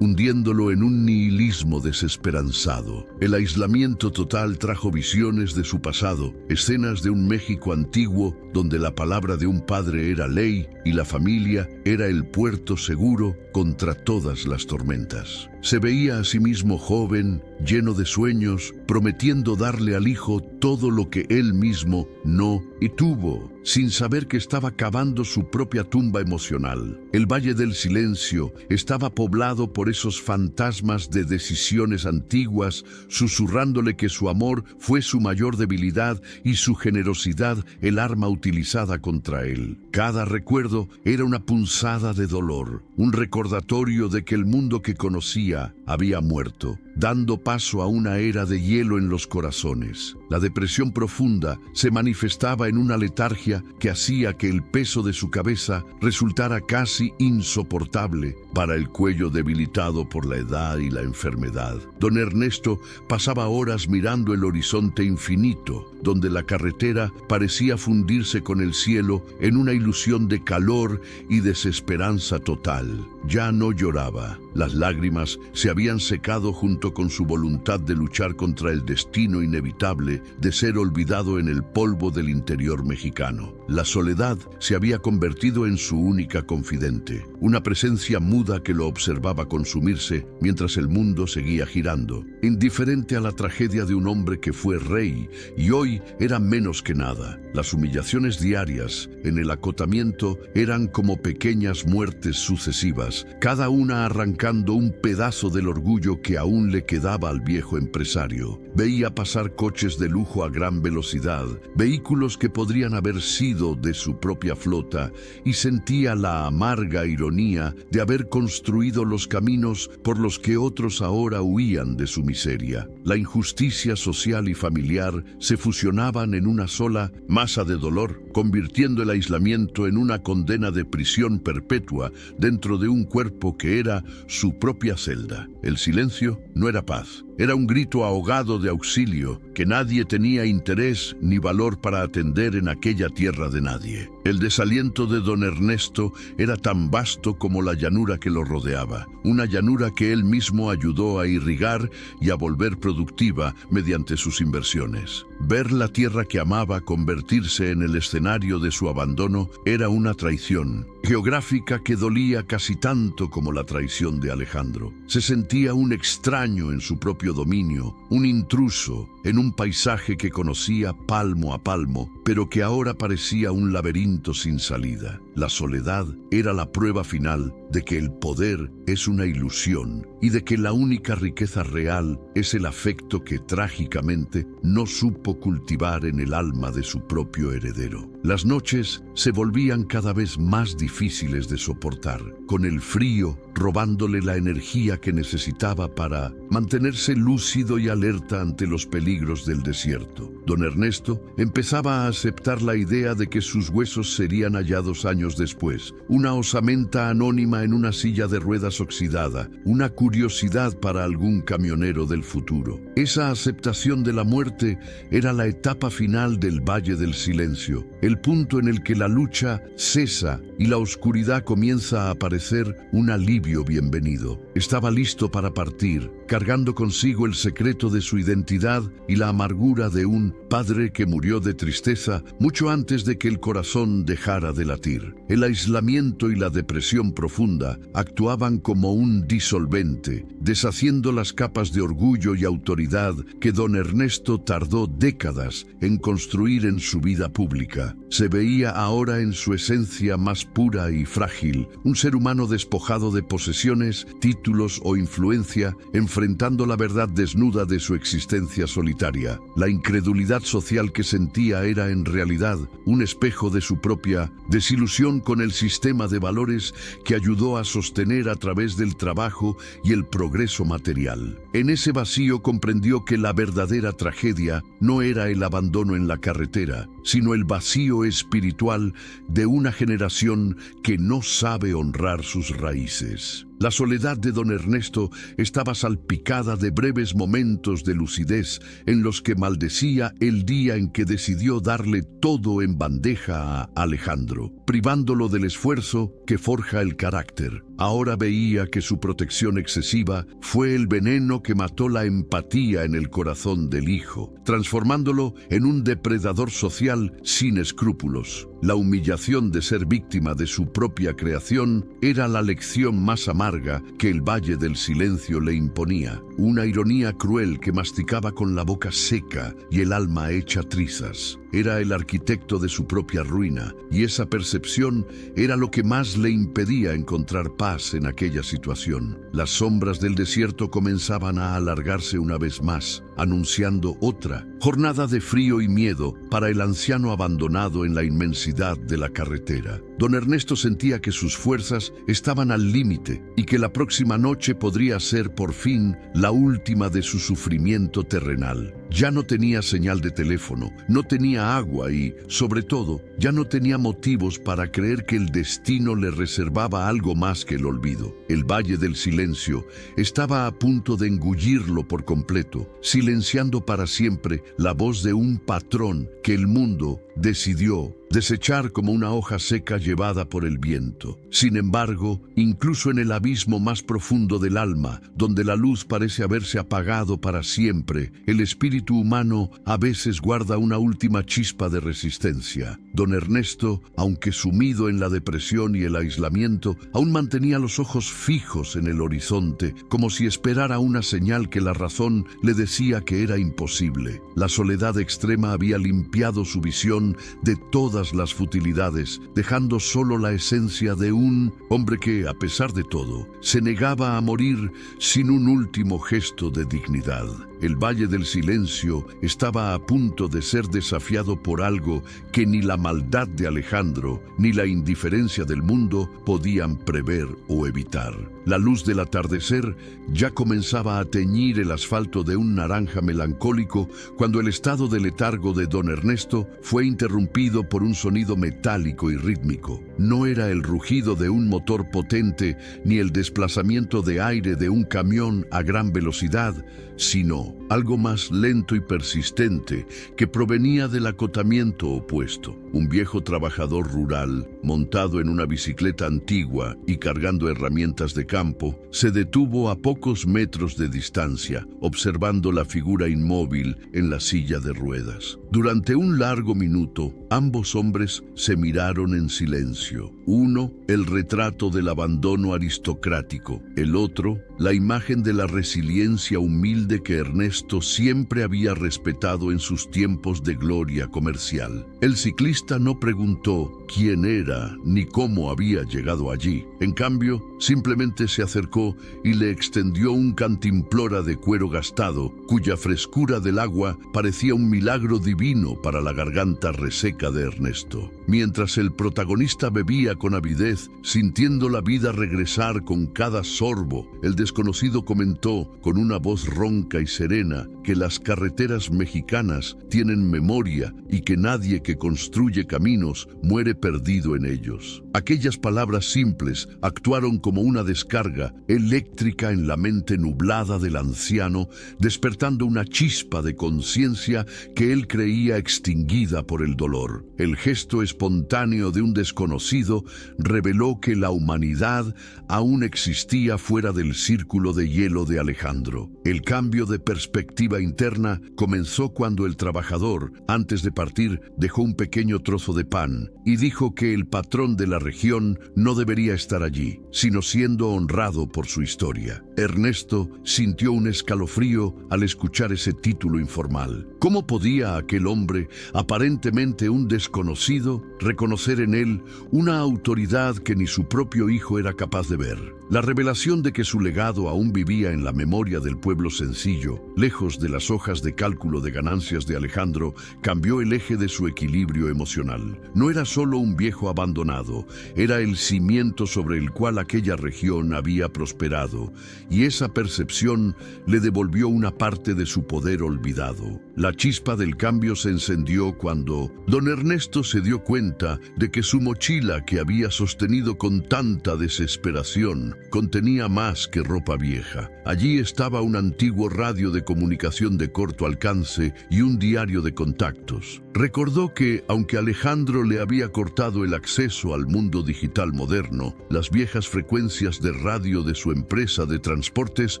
hundiéndolo en un nihilismo desesperanzado. El aislamiento total trajo visiones de su pasado, escenas de un México antiguo donde la palabra de un padre era ley y la familia era el puerto seguro contra todas las tormentas. Se veía a sí mismo joven, lleno de sueños, prometiendo darle al hijo todo lo que él mismo no tuvo, sin saber que estaba cavando su propia tumba emocional. El Valle del Silencio estaba poblado por esos fantasmas de decisiones antiguas, susurrándole que su amor fue su mayor debilidad y su generosidad el arma utilizada contra él. Cada recuerdo era una punzada de dolor, un recordatorio de que el mundo que conocía había muerto, dando paso a una era de hielo en los corazones. La depresión profunda se manifestaba en una letargia que hacía que el peso de su cabeza resultara casi insoportable para el cuello debilitado por la edad y la enfermedad. Don Ernesto pasaba horas mirando el horizonte infinito, donde la carretera parecía fundirse con el cielo en una ilusión de calor y desesperanza total. Ya no lloraba. Las lágrimas se habían secado junto con su voluntad de luchar contra el destino inevitable de ser olvidado en el polvo del interior mexicano. La soledad se había convertido en su única confidente, una presencia muda que lo observaba consumirse mientras el mundo seguía girando, indiferente a la tragedia de un hombre que fue rey y hoy era menos que nada. Las humillaciones diarias en el acotamiento eran como pequeñas muertes sucesivas, cada una arrancando un pedazo del orgullo que aún le quedaba al viejo empresario. Veía pasar coches de lujo a gran velocidad, vehículos que podrían haber sido de su propia flota, y sentía la amarga ironía de haber construido los caminos por los que otros ahora huían de su miseria. La injusticia social y familiar se fusionaban en una sola masa de dolor, convirtiendo el aislamiento en una condena de prisión perpetua dentro de un cuerpo que era su propia celda. El silencio no era paz, era un grito ahogado de auxilio que nadie tenía interés ni valor para atender en aquella tierra de nadie. El desaliento de don Ernesto era tan vasto como la llanura que lo rodeaba, una llanura que él mismo ayudó a irrigar y a volver productiva mediante sus inversiones. Ver la tierra que amaba convertirse en el escenario de su abandono era una traición geográfica que dolía casi tanto como la traición de Alejandro. Se sentía un extraño en su propio propio dominio, un intruso en un paisaje que conocía palmo a palmo, pero que ahora parecía un laberinto sin salida. La soledad era la prueba final de que el poder es una ilusión y de que la única riqueza real es el afecto que trágicamente no supo cultivar en el alma de su propio heredero. Las noches se volvían cada vez más difíciles de soportar, con el frío robándole la energía que necesitaba para mantenerse lúcido y alerta ante los peligros del desierto. Don Ernesto empezaba a aceptar la idea de que sus huesos serían hallados años después, una osamenta anónima en una silla de ruedas oxidada, una curiosidad para algún camionero del futuro. Esa aceptación de la muerte era la etapa final del Valle del Silencio, el punto en el que la lucha cesa y la oscuridad comienza a aparecer un alivio bienvenido. Estaba listo para partir, cargando consigo el secreto de su identidad y la amargura de un padre que murió de tristeza mucho antes de que el corazón dejara de latir. El aislamiento y la depresión profunda actuaban como un disolvente, deshaciendo las capas de orgullo y autoridad que don Ernesto tardó décadas en construir en su vida pública. Se veía ahora en su esencia más pura y frágil, un ser humano despojado de posesiones, títulos o influencia, enfrentando la verdad desnuda de su existencia solitaria. La incredulidad social que sentía era en realidad un espejo de su propia desilusión con el sistema de valores que ayudó a sostener a través del trabajo y el progreso material. En ese vacío comprendió que la verdadera tragedia no era el abandono en la carretera, sino el vacío espiritual de una generación que no sabe honrar sus raíces. La soledad de don Ernesto estaba salpicada de breves momentos de lucidez en los que maldecía el día en que decidió darle todo en bandeja a Alejandro, privándolo del esfuerzo que forja el carácter. Ahora veía que su protección excesiva fue el veneno que mató la empatía en el corazón del hijo, transformándolo en un depredador social sin escrúpulos. La humillación de ser víctima de su propia creación era la lección más amarga que el Valle del Silencio le imponía, una ironía cruel que masticaba con la boca seca y el alma hecha trizas. Era el arquitecto de su propia ruina, y esa percepción era lo que más le impedía encontrar paz en aquella situación. Las sombras del desierto comenzaban a alargarse una vez más, anunciando otra jornada de frío y miedo para el anciano abandonado en la inmensidad de la carretera. Don Ernesto sentía que sus fuerzas estaban al límite y que la próxima noche podría ser por fin la última de su sufrimiento terrenal. Ya no tenía señal de teléfono, no tenía agua y, sobre todo, ya no tenía motivos para creer que el destino le reservaba algo más que el olvido. El Valle del Silencio estaba a punto de engullirlo por completo, silenciando para siempre la voz de un patrón que el mundo decidió desechar como una hoja seca llevada por el viento. Sin embargo, incluso en el abismo más profundo del alma, donde la luz parece haberse apagado para siempre, el espíritu humano a veces guarda una última chispa de resistencia. Don Ernesto, aunque sumido en la depresión y el aislamiento, aún mantenía los ojos fijos en el horizonte, como si esperara una señal que la razón le decía que era imposible. La soledad extrema había limpiado su visión de todas las futilidades, dejando solo la esencia de un hombre que, a pesar de todo, se negaba a morir sin un último gesto de dignidad. El Valle del Silencio estaba a punto de ser desafiado por algo que ni la maldad de Alejandro ni la indiferencia del mundo podían prever o evitar. La luz del atardecer ya comenzaba a teñir el asfalto de un naranja melancólico cuando el estado de letargo de don Ernesto fue interrumpido por un sonido metálico y rítmico. No era el rugido de un motor potente ni el desplazamiento de aire de un camión a gran velocidad, sino algo más lento y persistente que provenía del acotamiento opuesto. Un viejo trabajador rural, montado en una bicicleta antigua y cargando herramientas de campo, se detuvo a pocos metros de distancia, observando la figura inmóvil en la silla de ruedas. Durante un largo minuto, Ambos hombres se miraron en silencio. Uno, el retrato del abandono aristocrático. El otro, la imagen de la resiliencia humilde que Ernesto siempre había respetado en sus tiempos de gloria comercial. El ciclista no preguntó quién era ni cómo había llegado allí. En cambio, simplemente se acercó y le extendió un cantimplora de cuero gastado, cuya frescura del agua parecía un milagro divino para la garganta reseca de Ernesto. Mientras el protagonista bebía con avidez, sintiendo la vida regresar con cada sorbo, el desconocido comentó con una voz ronca y serena que las carreteras mexicanas tienen memoria y que nadie que construye caminos muere perdido en ellos. Aquellas palabras simples actuaron como una descarga eléctrica en la mente nublada del anciano, despertando una chispa de conciencia que él creía extinguida por el dolor. El gesto espontáneo de un desconocido reveló que la humanidad aún existía fuera del círculo de hielo de Alejandro. El cambio de perspectiva interna comenzó cuando el trabajador, antes de partir, dejó un pequeño trozo de pan y dijo que el patrón de la región no debería estar allí, sino siendo honrado por su historia. Ernesto sintió un escalofrío al escuchar ese título informal. ¿Cómo podía aquel hombre, aparentemente un desconocido, reconocer en él una autoridad que ni su propio hijo era capaz de ver? La revelación de que su legado aún vivía en la memoria del pueblo sencillo, lejos de las hojas de cálculo de ganancias de Alejandro, cambió el eje de su equilibrio emocional. No era solo un viejo abandonado, era el cimiento sobre el cual aquella región había prosperado, y esa percepción le devolvió una parte de su poder olvidado. La chispa del cambio se encendió cuando don Ernesto se dio cuenta de que su mochila, que había sostenido con tanta desesperación, contenía más que ropa vieja. Allí estaba un antiguo radio de comunicación de corto alcance y un diario de contactos. Recordó que, aunque Alejandro le había cortado el acceso al mundo digital moderno, las viejas frecuencias de radio de su empresa de transportes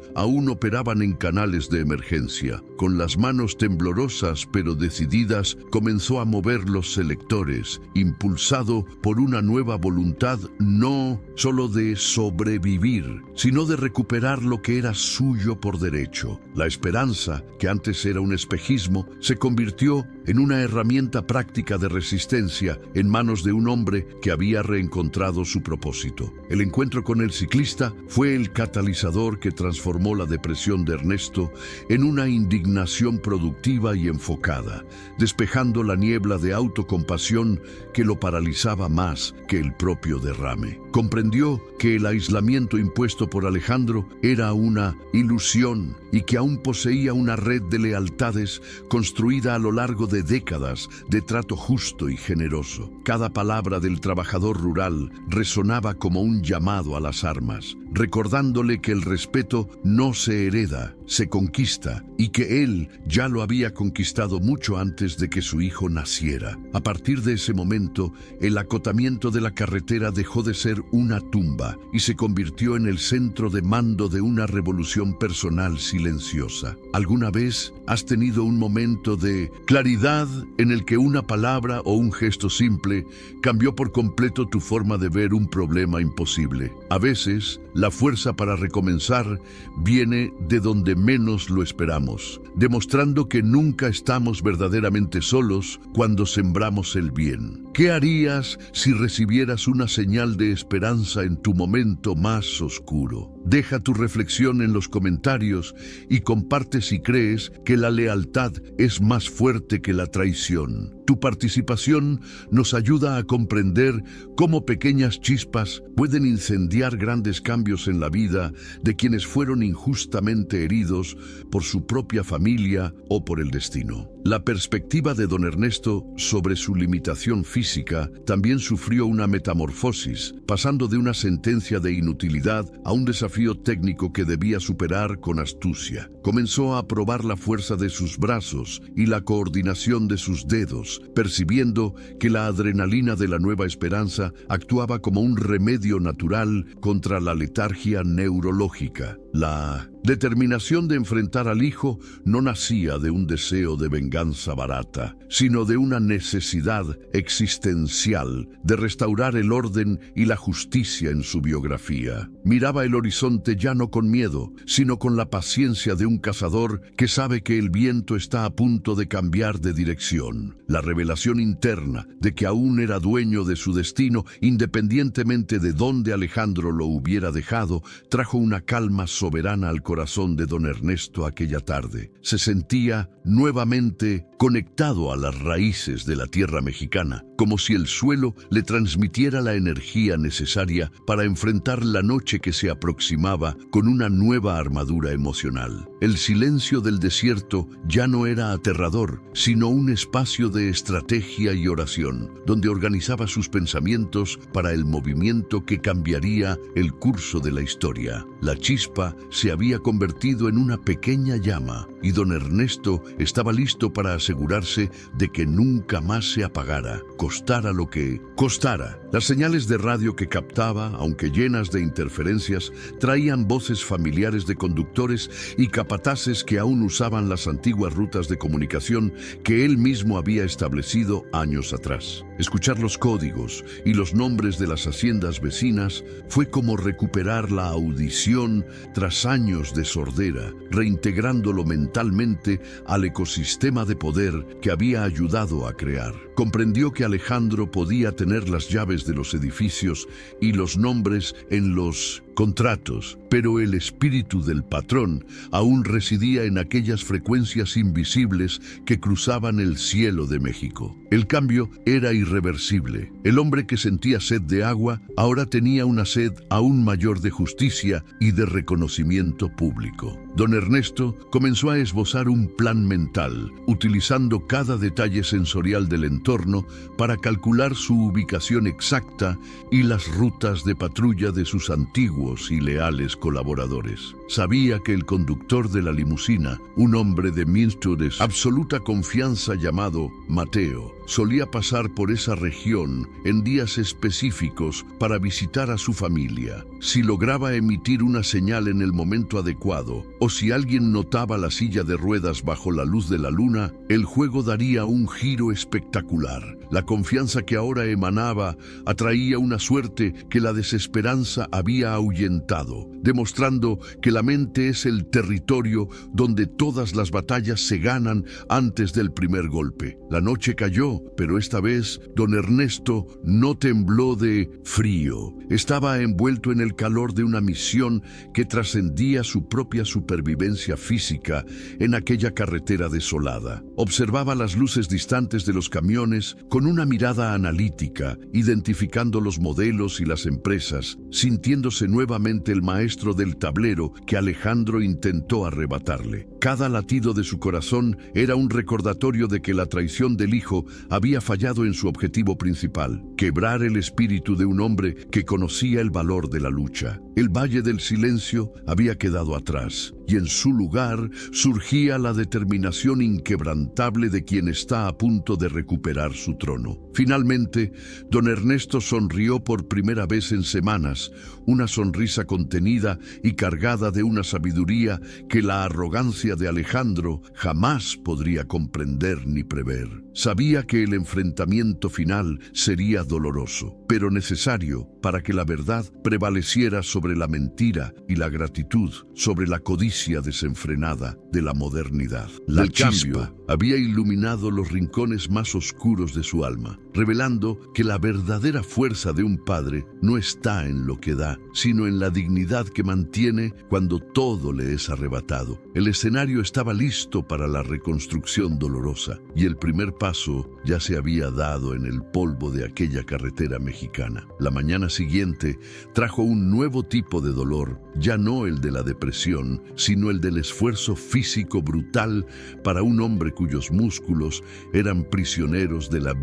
aún operaban en canales de emergencia. Con las manos temblorosas pero decididas, comenzó a mover los selectores, impulsado por una nueva voluntad no solo de sobrevivir, sino de recuperar lo que era suyo por derecho. La esperanza, que antes era un espejismo, se convirtió en una herramienta práctica de resistencia en manos de un hombre que había reencontrado su propósito. El encuentro con el ciclista fue el catalizador que transformó la depresión de Ernesto en una indignación productiva y enfocada, despejando la niebla de autocompasión que lo paralizaba más que el propio derrame. Comprendió que el aislamiento impuesto por Alejandro era una ilusión y que aún poseía una red de lealtades construida a lo largo de décadas de trato justo y generoso. Cada palabra del trabajador rural resonaba como un llamado a las armas, recordándole que el respeto no se hereda, se conquista, y que él ya lo había conquistado mucho antes de que su hijo naciera. A partir de ese momento, el acotamiento de la carretera dejó de ser una tumba y se convirtió en el centro de mando de una revolución personal silenciosa. ¿Alguna vez has tenido un momento de claridad en el que una palabra o un gesto simple cambió por completo tu forma de ver un problema imposible? A veces, la fuerza para recomenzar viene de donde menos lo esperamos, demostrando que nunca estamos verdaderamente solos cuando sembramos el bien. ¿Qué harías si recibieras una señal de esperanza en tu momento más oscuro? Deja tu reflexión en los comentarios y comparte si crees que la lealtad es más fuerte que la traición. Tu participación nos ayuda a comprender cómo pequeñas chispas pueden incendiar grandes cambios en la vida de quienes fueron injustamente heridos por su propia familia o por el destino. La perspectiva de don Ernesto sobre su limitación física también sufrió una metamorfosis, pasando de una sentencia de inutilidad a un desafío técnico que debía superar con astucia. Comenzó a probar la fuerza de sus brazos y la coordinación de sus dedos, percibiendo que la adrenalina de la nueva esperanza actuaba como un remedio natural contra la letargia neurológica. La determinación de enfrentar al hijo no nacía de un deseo de venganza barata, sino de una necesidad existencial de restaurar el orden y la justicia en su biografía. Miraba el horizonte ya no con miedo, sino con la paciencia de un cazador que sabe que el viento está a punto de cambiar de dirección. La revelación interna de que aún era dueño de su destino, independientemente de dónde Alejandro lo hubiera dejado, trajo una calma soberana al corazón de don Ernesto aquella tarde. Se sentía nuevamente conectado a las raíces de la tierra mexicana, como si el suelo le transmitiera la energía necesaria para enfrentar la noche que se aproximaba con una nueva armadura emocional. El silencio del desierto ya no era aterrador, sino un espacio de estrategia y oración, donde organizaba sus pensamientos para el movimiento que cambiaría el curso de la historia. La chispa se había convertido en una pequeña llama, y don Ernesto estaba listo para asegurarse de que nunca más se apagara, costara lo que costara. Las señales de radio que captaba, aunque llenas de interferencias, traían voces familiares de conductores y capataces que aún usaban las antiguas rutas de comunicación que él mismo había establecido años atrás. Escuchar los códigos y los nombres de las haciendas vecinas fue como recuperar la audición tras años de sordera, reintegrándolo mentalmente al ecosistema de poder que había ayudado a crear. Comprendió que Alejandro podía tener las llaves de los edificios y los nombres en los contratos, pero el espíritu del patrón aún residía en aquellas frecuencias invisibles que cruzaban el cielo de México. El cambio era irreversible. El hombre que sentía sed de agua ahora tenía una sed aún mayor de justicia y de reconocimiento público. Don Ernesto comenzó a esbozar un plan mental, utilizando cada detalle sensorial del entorno para calcular su ubicación exacta y las rutas de patrulla de sus antiguos y leales colaboradores. Sabía que el conductor de la limusina, un hombre de Minstudes absoluta confianza llamado Mateo, solía pasar por esa región en días específicos para visitar a su familia. Si lograba emitir una señal en el momento adecuado, o si alguien notaba la silla de ruedas bajo la luz de la luna, el juego daría un giro espectacular. La confianza que ahora emanaba atraía una suerte que la desesperanza había ahuyentado, demostrando que la mente es el territorio donde todas las batallas se ganan antes del primer golpe. La noche cayó, pero esta vez don Ernesto no tembló de frío. Estaba envuelto en el calor de una misión que trascendía su propia supervivencia física en aquella carretera desolada. Observaba las luces distantes de los camiones con una mirada analítica, identificando los modelos y las empresas, sintiéndose nuevamente el maestro del tablero que Alejandro intentó arrebatarle. Cada latido de su corazón era un recordatorio de que la traición del hijo había fallado en su objetivo principal: quebrar el espíritu de un hombre que conocía el valor de la lucha. El Valle del Silencio había quedado atrás, y en su lugar surgía la determinación inquebrantable de quien está a punto de recuperar su trono. Finalmente, don Ernesto sonrió por primera vez en semanas, una sonrisa contenida y cargada de una sabiduría que la arrogancia de Alejandro jamás podría comprender ni prever. Sabía que el enfrentamiento final sería doloroso, pero necesario para que la verdad prevaleciera sobre la mentira y la gratitud sobre la codicia desenfrenada de la modernidad. La chispa había iluminado los rincones más oscuros de su alma, revelando que la verdadera fuerza de un padre no está en lo que da, sino en la dignidad que mantiene cuando todo le es arrebatado. El escenario estaba listo para la reconstrucción dolorosa, y el primer paso ya se había dado en el polvo de aquella carretera mexicana. La mañana siguiente trajo un nuevo tipo de dolor, ya no el de la depresión, sino el del esfuerzo físico brutal para un hombre cuyos músculos eran prisioneros de la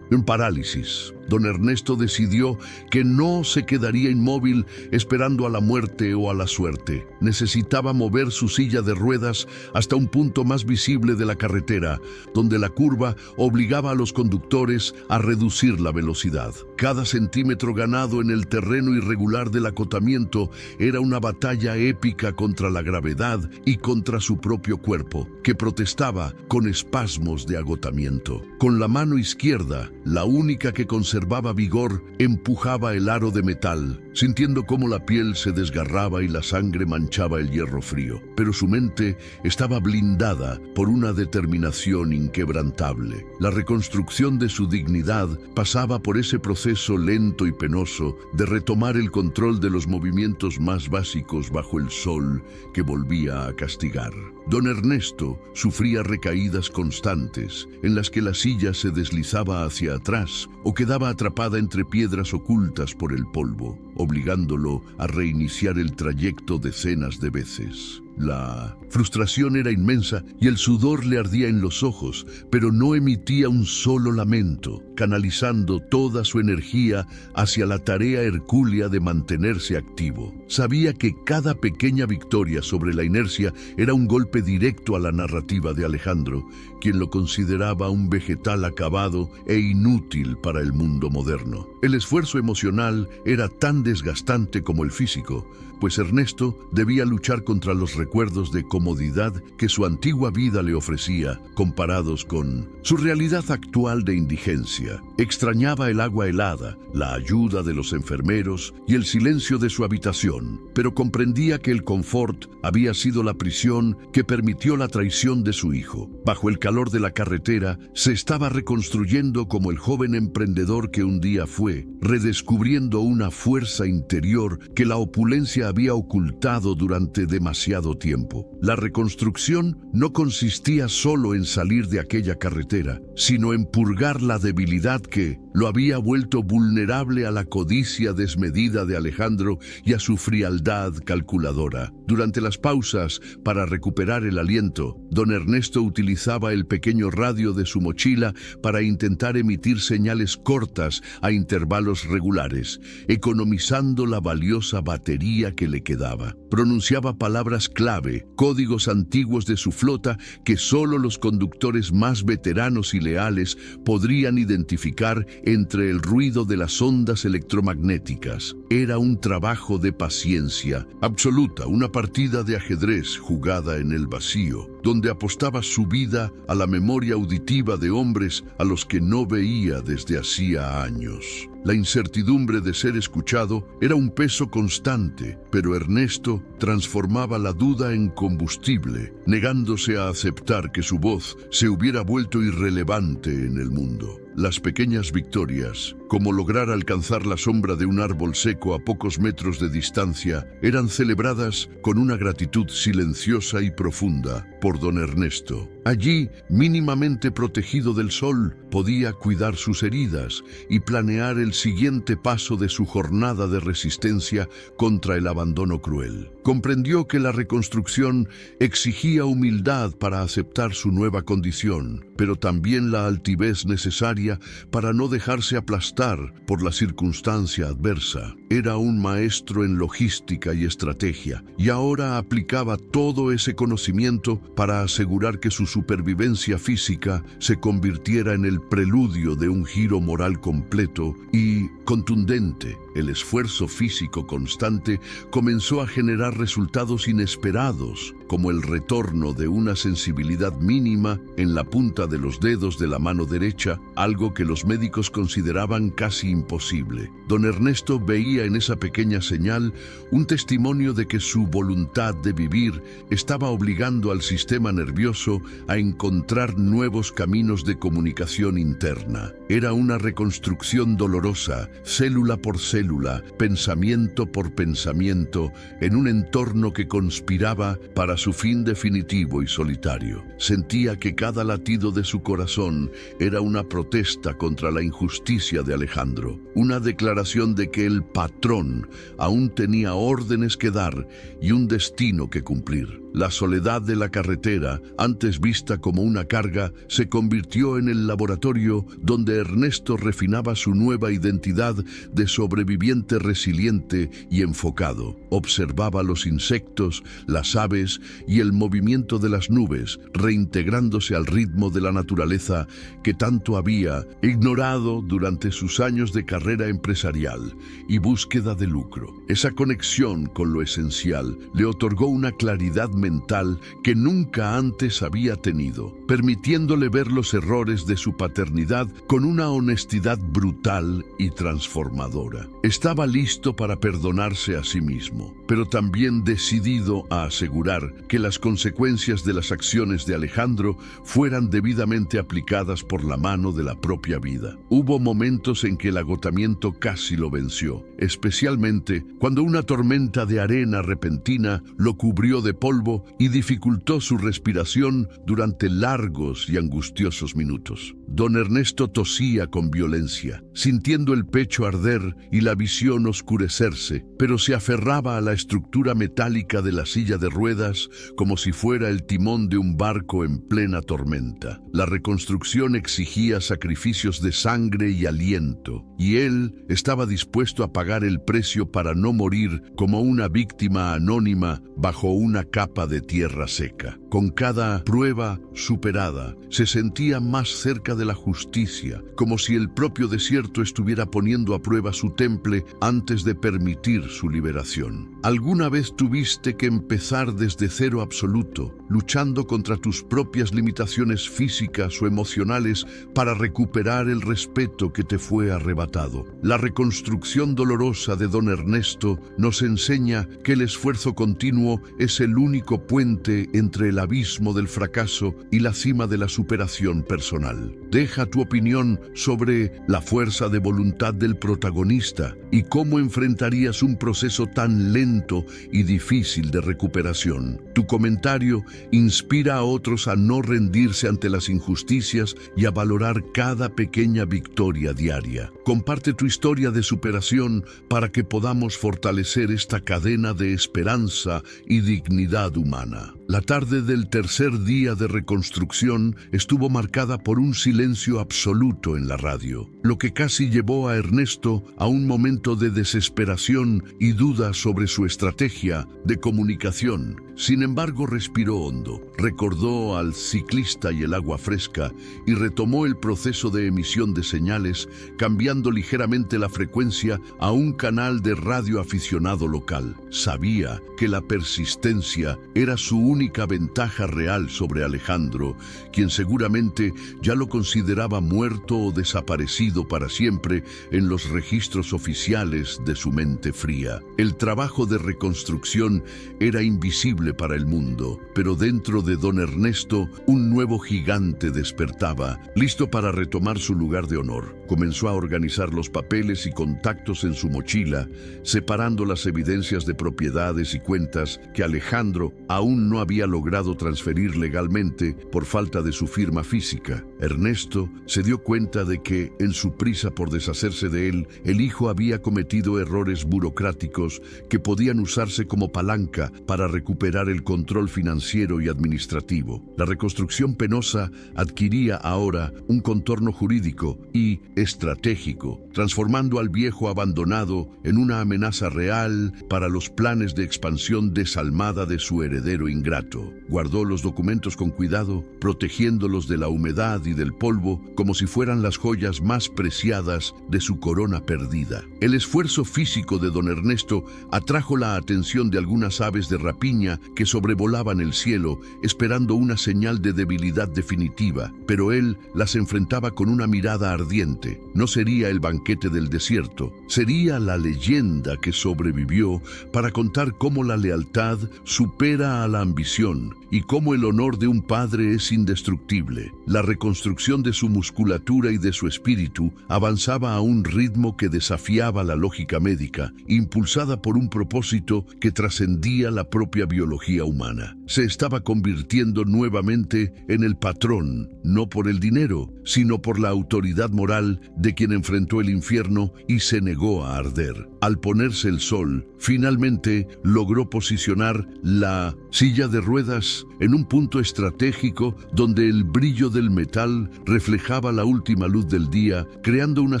parálisis. Don Ernesto decidió que no se quedaría inmóvil esperando a la muerte o a la suerte. Necesitaba mover su silla de ruedas hasta un punto más visible de la carretera, donde la curva obligaba a los conductores a reducir la velocidad. Cada centímetro ganado en el terreno irregular del acotamiento era una batalla épica contra la gravedad y contra su propio cuerpo, que protestaba con espasmos de agotamiento. Con la mano izquierda, la única que conservaba vigor, empujaba el aro de metal, sintiendo cómo la piel se desgarraba y la sangre manchaba el hierro frío. Pero su mente estaba blindada por una determinación inquebrantable. La reconstrucción de su dignidad pasaba por ese proceso lento y penoso de retomar el control de los movimientos más básicos bajo el sol que volvía a castigar. Don Ernesto sufría recaídas constantes, en las que la silla se deslizaba hacia atrás o quedaba atrapada entre piedras ocultas por el polvo, obligándolo a reiniciar el trayecto decenas de veces. La frustración era inmensa y el sudor le ardía en los ojos, pero no emitía un solo lamento, canalizando toda su energía hacia la tarea hercúlea de mantenerse activo. Sabía que cada pequeña victoria sobre la inercia era un golpe directo a la narrativa de Alejandro, quien lo consideraba un vegetal acabado e inútil para el mundo moderno. El esfuerzo emocional era tan desgastante como el físico, pues Ernesto debía luchar contra los recuerdos de comodidad que su antigua vida le ofrecía, comparados con su realidad actual de indigencia. Extrañaba el agua helada, la ayuda de los enfermeros y el silencio de su habitación, pero comprendía que el confort había sido la prisión que permitió la traición de su hijo. Bajo el calor de la carretera, se estaba reconstruyendo como el joven emprendedor que un día fue, redescubriendo una fuerza interior que la opulencia había ocultado durante demasiado tiempo. La reconstrucción no consistía solo en salir de aquella carretera, sino en purgar la debilidad que lo había vuelto vulnerable a la codicia desmedida de Alejandro y a su frialdad calculadora. Durante las pausas, para recuperar el aliento, don Ernesto utilizaba el pequeño radio de su mochila para intentar emitir señales cortas a intervalos regulares, economizando la valiosa batería que le quedaba. Pronunciaba palabras clave, códigos antiguos de su flota que solo los conductores más veteranos y leales podrían identificar entre el ruido de las ondas electromagnéticas. Era un trabajo de paciencia absoluta, una partida de ajedrez jugada en el vacío, donde apostaba su vida a la memoria auditiva de hombres a los que no veía desde hacía años. La incertidumbre de ser escuchado era un peso constante, pero Ernesto transformaba la duda en combustible, negándose a aceptar que su voz se hubiera vuelto irrelevante en el mundo. Las pequeñas victorias, como lograr alcanzar la sombra de un árbol seco a pocos metros de distancia, eran celebradas con una gratitud silenciosa y profunda por don Ernesto. Allí, mínimamente protegido del sol, podía cuidar sus heridas y planear el siguiente paso de su jornada de resistencia contra el abandono cruel. Comprendió que la reconstrucción exigía humildad para aceptar su nueva condición, pero también la altivez necesaria para no dejarse aplastar por la circunstancia adversa. Era un maestro en logística y estrategia, y ahora aplicaba todo ese conocimiento para asegurar que su supervivencia física se convirtiera en el preludio de un giro moral completo y contundente. El esfuerzo físico constante comenzó a generar resultados inesperados, como el retorno de una sensibilidad mínima en la punta de los dedos de la mano derecha, algo que los médicos consideraban casi imposible. Don Ernesto veía en esa pequeña señal un testimonio de que su voluntad de vivir estaba obligando al sistema nervioso a encontrar nuevos caminos de comunicación interna. Era una reconstrucción dolorosa, célula por célula, pensamiento por pensamiento, en un entorno que conspiraba para su fin definitivo y solitario. Sentía que cada latido de su corazón era una protesta contra la injusticia de Alejandro, una declaración de que el patrón aún tenía órdenes que dar y un destino que cumplir. La soledad de la carretera, antes vista como una carga, se convirtió en el laboratorio donde Ernesto refinaba su nueva identidad de sobreviviente resiliente y enfocado. Observaba los insectos, las aves y el movimiento de las nubes, reintegrándose al ritmo de la naturaleza que tanto había ignorado durante sus años de carrera empresarial y búsqueda de lucro. Esa conexión con lo esencial le otorgó una claridad mental que nunca antes había tenido, permitiéndole ver los errores de su paternidad con una honestidad brutal y transformadora. Estaba listo para perdonarse a sí mismo, pero también decidido a asegurar que las consecuencias de las acciones de Alejandro fueran debidamente aplicadas por la mano de la propia vida. Hubo momentos en que el agotamiento casi lo venció, especialmente cuando una tormenta de arena repentina lo cubrió de polvo y dificultó su respiración durante largos y angustiosos minutos. Don Ernesto tosía con violencia, sintiendo el pecho arder y la visión oscurecerse, pero se aferraba a la estructura metálica de la silla de ruedas como si fuera el timón de un barco en plena tormenta. La reconstrucción exigía sacrificios de sangre y aliento, y él estaba dispuesto a pagar el precio para no morir como una víctima anónima bajo una capa de tierra seca. Con cada prueba superada, se sentía más cerca de la justicia, como si el propio desierto estuviera poniendo a prueba su temple antes de permitir su liberación. ¿Alguna vez tuviste que empezar desde cero absoluto, luchando contra tus propias limitaciones físicas o emocionales para recuperar el respeto que te fue arrebatado? La reconstrucción dolorosa de Don Ernesto nos enseña que el esfuerzo continuo es el único puente entre el abismo del fracaso y la cima de la superación personal. Deja tu opinión sobre la fuerza de voluntad del protagonista y cómo enfrentarías un proceso tan lento y difícil de recuperación. Tu comentario inspira a otros a no rendirse ante las injusticias y a valorar cada pequeña victoria diaria. Comparte tu historia de superación para que podamos fortalecer esta cadena de esperanza y dignidad humana. La tarde del tercer día de reconstrucción estuvo marcada por un silencio absoluto en la radio, lo que casi llevó a Ernesto a un momento de desesperación y duda sobre su estrategia de comunicación. Sin embargo, respiró hondo, recordó al ciclista y el agua fresca y retomó el proceso de emisión de señales, cambiando ligeramente la frecuencia a un canal de radio aficionado local. Sabía que la persistencia era su única ventaja real sobre Alejandro, quien seguramente ya lo consideraba muerto o desaparecido para siempre en los registros oficiales de su mente fría. El trabajo de reconstrucción era invisible para el mundo, pero dentro de Don Ernesto un nuevo gigante despertaba, listo para retomar su lugar de honor. Comenzó a organizar los papeles y contactos en su mochila, separando las evidencias de propiedades y cuentas que Alejandro aún no había logrado transferir legalmente por falta de su firma física. Ernesto se dio cuenta de que, en su prisa por deshacerse de él, el hijo había cometido errores burocráticos que podían usarse como palanca para recuperar el control financiero y administrativo. La reconstrucción penosa adquiría ahora un contorno jurídico y estratégico, transformando al viejo abandonado en una amenaza real para los planes de expansión desalmada de su heredero ingrato. Guardó los documentos con cuidado, protegiéndolos de la humedad y del polvo como si fueran las joyas más preciadas de su corona perdida. El esfuerzo físico de Don Ernesto atrajo la atención de algunas aves de rapiña que sobrevolaban el cielo, esperando una señal de debilidad definitiva, pero él las enfrentaba con una mirada ardiente. No sería el banquete del desierto, sería la leyenda que sobrevivió para contar cómo la lealtad supera a la ambición y cómo el honor de un padre es indestructible. La reconstrucción de su musculatura y de su espíritu avanzaba a un ritmo que desafiaba la lógica médica, impulsada por un propósito que trascendía la propia biología humana. Se estaba convirtiendo nuevamente en el patrón, no por el dinero, sino por la autoridad moral de quien enfrentó el infierno y se negó a arder. Al ponerse el sol, finalmente logró posicionar la silla de ruedas en un punto estratégico donde el brillo del metal reflejaba la última luz del día, creando una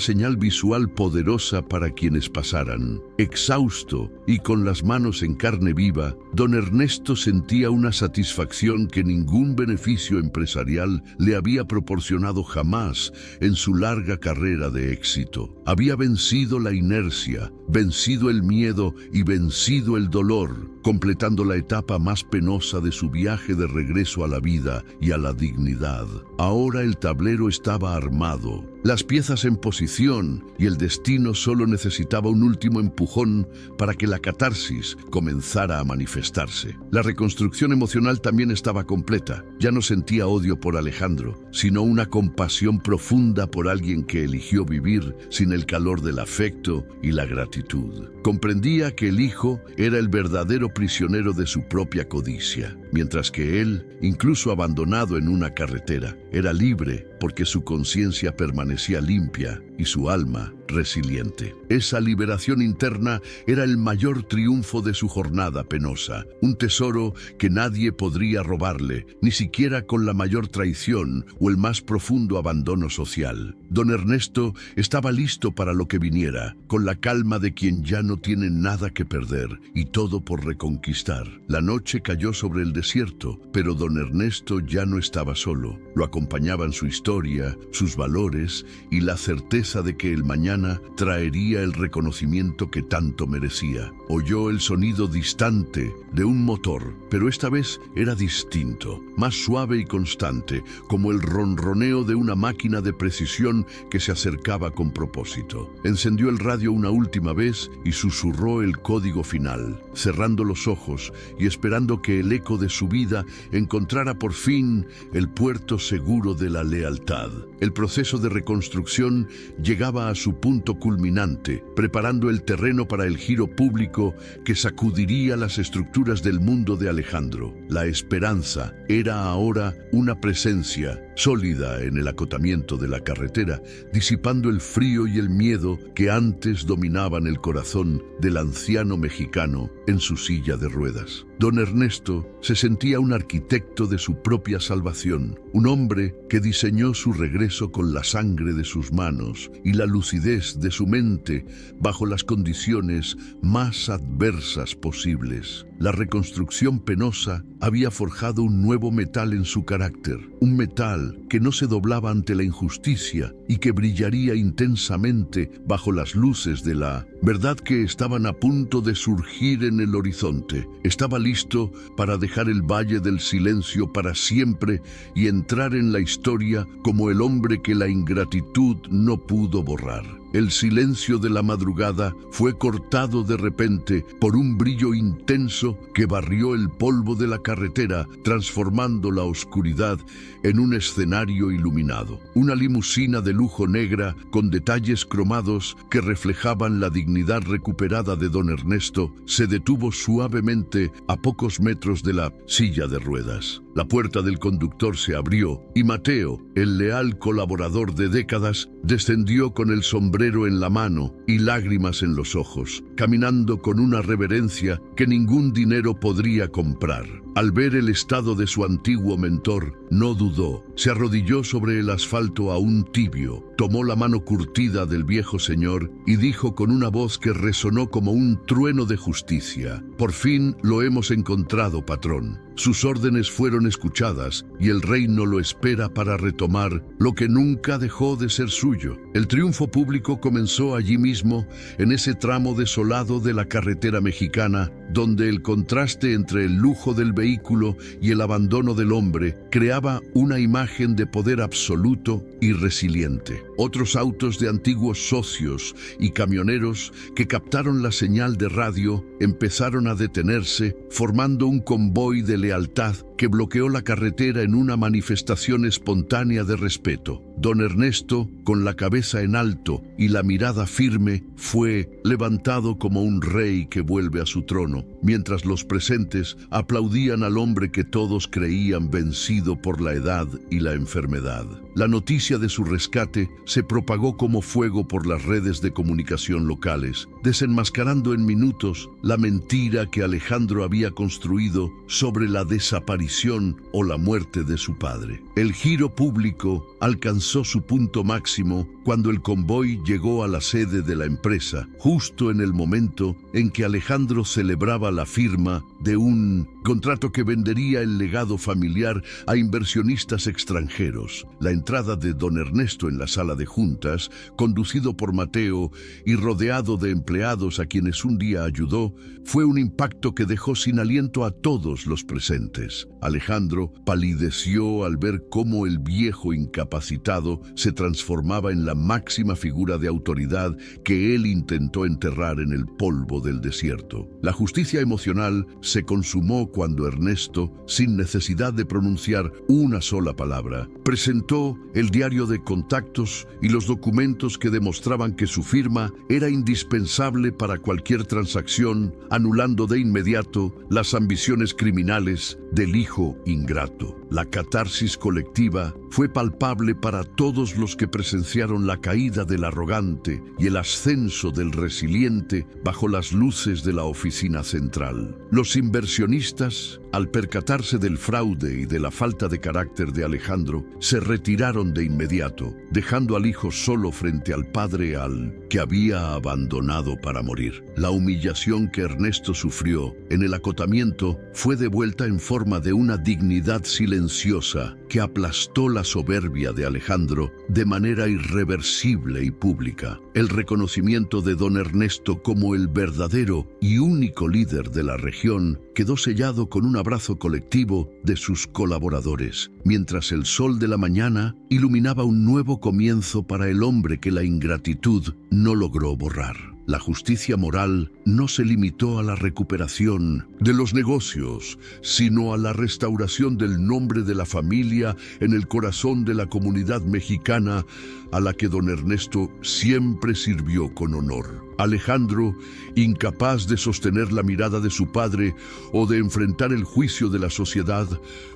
señal visual poderosa para quienes pasaran. Exhausto y con las manos en carne viva, don Ernesto sentía una satisfacción que ningún beneficio empresarial le había proporcionado jamás en su larga carrera de éxito. Había vencido la inercia, vencido el miedo y vencido el dolor, completando la etapa más penosa de su viaje de regreso a la vida y a la dignidad. Ahora el tablero estaba armado, las piezas en posición y el destino solo necesitaba un último empujón para que la catarsis comenzara a manifestarse. La reconstrucción emocional también estaba completa. Ya no sentía odio por Alejandro, sino una compasión profunda por alguien que eligió vivir sin el calor del afecto y la gratitud. Comprendía que el hijo era el verdadero prisionero de su propia codicia, mientras que él, incluso abandonado en una carretera, era libre porque su conciencia permanecía limpia y su alma resiliente. Esa liberación interna era el mayor triunfo de su jornada penosa, un tesoro que nadie podría robarle, ni siquiera con la mayor traición o el más profundo abandono social. Don Ernesto estaba listo para lo que viniera, con la calma de quien ya no tiene nada que perder y todo por reconquistar. La noche cayó sobre el desierto, pero don Ernesto ya no estaba solo. Lo acompañaban su historia, sus valores y la certeza de que el mañana traería el reconocimiento que tanto merecía. Oyó el sonido distante de un motor, pero esta vez era distinto, más suave y constante, como el ronroneo de una máquina de precisión que se acercaba con propósito. Encendió el radio una última vez y susurró el código final, cerrando los ojos y esperando que el eco de su vida encontrara por fin el puerto seguro de la lealtad. El proceso de reconstrucción llegaba a su punto culminante, preparando el terreno para el giro público que sacudiría las estructuras del mundo de Alejandro. La esperanza era ahora una presencia sólida en el acotamiento de la carretera, disipando el frío y el miedo que antes dominaban el corazón del anciano mexicano en su silla de ruedas. Don Ernesto se sentía un arquitecto de su propia salvación, un hombre que diseñó su regreso con la sangre de sus manos y la lucidez de su mente bajo las condiciones más adversas posibles. La reconstrucción penosa había forjado un nuevo metal en su carácter, un metal que no se doblaba ante la injusticia y que brillaría intensamente bajo las luces de la verdad que estaban a punto de surgir en el horizonte. Estaba listo para dejar el valle del silencio para siempre y entrar en la historia como el hombre que la ingratitud no pudo borrar. El silencio de la madrugada fue cortado de repente por un brillo intenso que barrió el polvo de la carretera, transformando la oscuridad en un escenario iluminado. Una limusina de lujo negra con detalles cromados que reflejaban la dignidad recuperada de don Ernesto se detuvo suavemente a pocos metros de la silla de ruedas. La puerta del conductor se abrió y Mateo, el leal colaborador de décadas, descendió con el sombrero en la mano y lágrimas en los ojos, caminando con una reverencia que ningún dinero podría comprar. Al ver el estado de su antiguo mentor, no dudó. Se arrodilló sobre el asfalto aún tibio, tomó la mano curtida del viejo señor y dijo con una voz que resonó como un trueno de justicia: «Por fin lo hemos encontrado, patrón. Sus órdenes fueron escuchadas y el reino lo espera para retomar lo que nunca dejó de ser suyo». El triunfo público comenzó allí mismo, en ese tramo desolado de la carretera mexicana, donde el contraste entre el lujo del vehículo y el abandono del hombre creaba una imagen de poder absoluto y resiliente. Otros autos de antiguos socios y camioneros que captaron la señal de radio empezaron a detenerse, formando un convoy de lealtad que bloqueó la carretera en una manifestación espontánea de respeto. Don Ernesto, con la cabeza en alto y la mirada firme, fue levantado como un rey que vuelve a su trono, mientras los presentes aplaudían al hombre que todos creían vencido por la edad y la enfermedad. La noticia de su rescate se propagó como fuego por las redes de comunicación locales, desenmascarando en minutos la mentira que Alejandro había construido sobre la desaparición o la muerte de su padre. El giro público alcanzó su punto máximo cuando el convoy llegó a la sede de la empresa, justo en el momento en que Alejandro celebraba la firma de un contrato que vendería el legado familiar a inversionistas extranjeros. La entrada de don Ernesto en la sala de juntas, conducido por Mateo y rodeado de empleados a quienes un día ayudó, fue un impacto que dejó sin aliento a todos los presentes. Alejandro palideció al ver cómo el viejo incapacitado se transformaba en la máxima figura de autoridad que él intentó enterrar en el polvo del desierto. La justicia emocional se consumó cuando Ernesto, sin necesidad de pronunciar una sola palabra, presentó el diario de contactos y los documentos que demostraban que su firma era indispensable para cualquier transacción, anulando de inmediato las ambiciones criminales del hijo ingrato. La catarsis colectiva fue palpable para todos los que presenciaron la caída del arrogante y el ascenso del resiliente bajo las luces de la oficina central. Los inversionistas, al percatarse del fraude y de la falta de carácter de Alejandro, se retiraron de inmediato, dejando al hijo solo frente al padre al que había abandonado para morir. La humillación que Ernesto sufrió en el acotamiento fue devuelta en forma de una dignidad silenciosa que aplastó la soberbia de Alejandro de manera irreversible y pública. El reconocimiento de don Ernesto como el verdadero y único líder de la región quedó sellado con un abrazo colectivo de sus colaboradores, mientras el sol de la mañana iluminaba un nuevo comienzo para el hombre que la ingratitud no logró borrar. La justicia moral no se limitó a la recuperación de los negocios, sino a la restauración del nombre de la familia en el corazón de la comunidad mexicana a la que don Ernesto siempre sirvió con honor. Alejandro, incapaz de sostener la mirada de su padre o de enfrentar el juicio de la sociedad,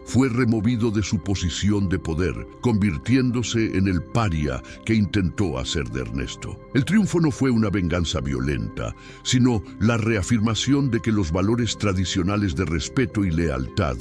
fue removido de su posición de poder, convirtiéndose en el paria que intentó hacer de Ernesto. El triunfo no fue una venganza violenta, sino la reafirmación de que los valores tradicionales de respeto y lealtad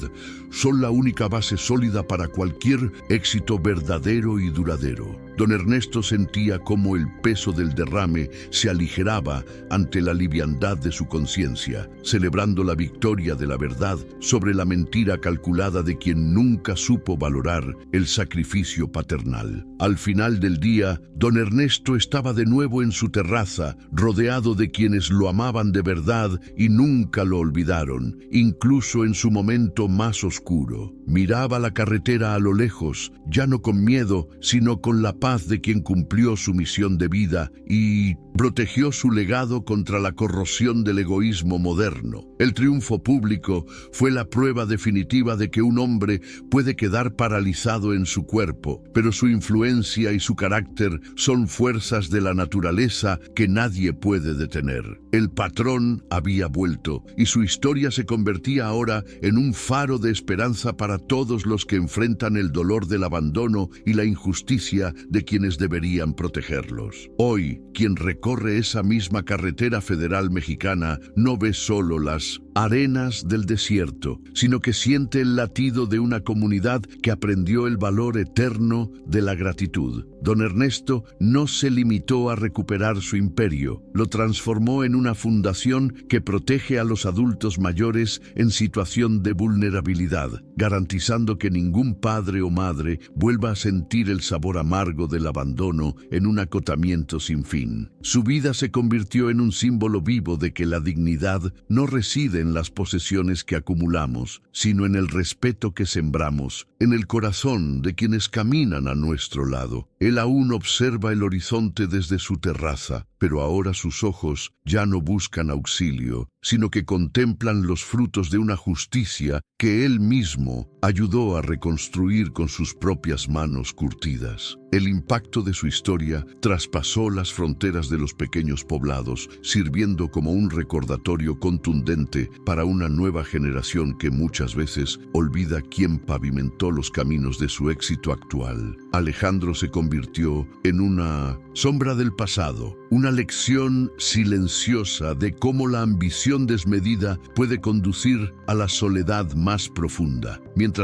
son la única base sólida para cualquier éxito verdadero y duradero. Don Ernesto sentía cómo el peso del derrame se aligeraba ante la liviandad de su conciencia, celebrando la victoria de la verdad sobre la mentira calculada de quien nunca supo valorar el sacrificio paternal. Al final del día, don Ernesto estaba de nuevo en su terraza, rodeado de quienes lo amaban de verdad y nunca lo olvidaron, incluso en su momento más oscuro. Miraba la carretera a lo lejos, ya no con miedo, sino con la paz de quien cumplió su misión de vida y protegió su legado contra la corrosión del egoísmo moderno. El triunfo público fue la prueba definitiva de que un hombre puede quedar paralizado en su cuerpo, pero su influencia y su carácter son fuerzas de la naturaleza que nadie puede detener. El patrón había vuelto y su historia se convertía ahora en un faro de esperanza para todos los que enfrentan el dolor del abandono y la injusticia de quienes deberían protegerlos. Hoy, quien recorre esa misma carretera federal mexicana no ve solo las arenas del desierto, sino que siente el latido de una comunidad que aprendió el valor eterno de la gratitud. Don Ernesto no se limitó a recuperar su imperio, lo transformó en una fundación que protege a los adultos mayores en situación de vulnerabilidad, garantizando que ningún padre o madre vuelva a sentir el sabor amargo del abandono en un acotamiento sin fin. Su vida se convirtió en un símbolo vivo de que la dignidad no reside en las posesiones que acumulamos, sino en el respeto que sembramos, en el corazón de quienes caminan a nuestro lado. Él aún observa el horizonte desde su terraza, pero ahora sus ojos ya no buscan auxilio, sino que contemplan los frutos de una justicia que él mismo ayudó a reconstruir con sus propias manos curtidas. El impacto de su historia traspasó las fronteras de los pequeños poblados, sirviendo como un recordatorio contundente para una nueva generación que muchas veces olvida quién pavimentó los caminos de su éxito actual. Alejandro se convirtió en una sombra del pasado, una lección silenciosa de cómo la ambición desmedida puede conducir a la soledad más profunda. Mientras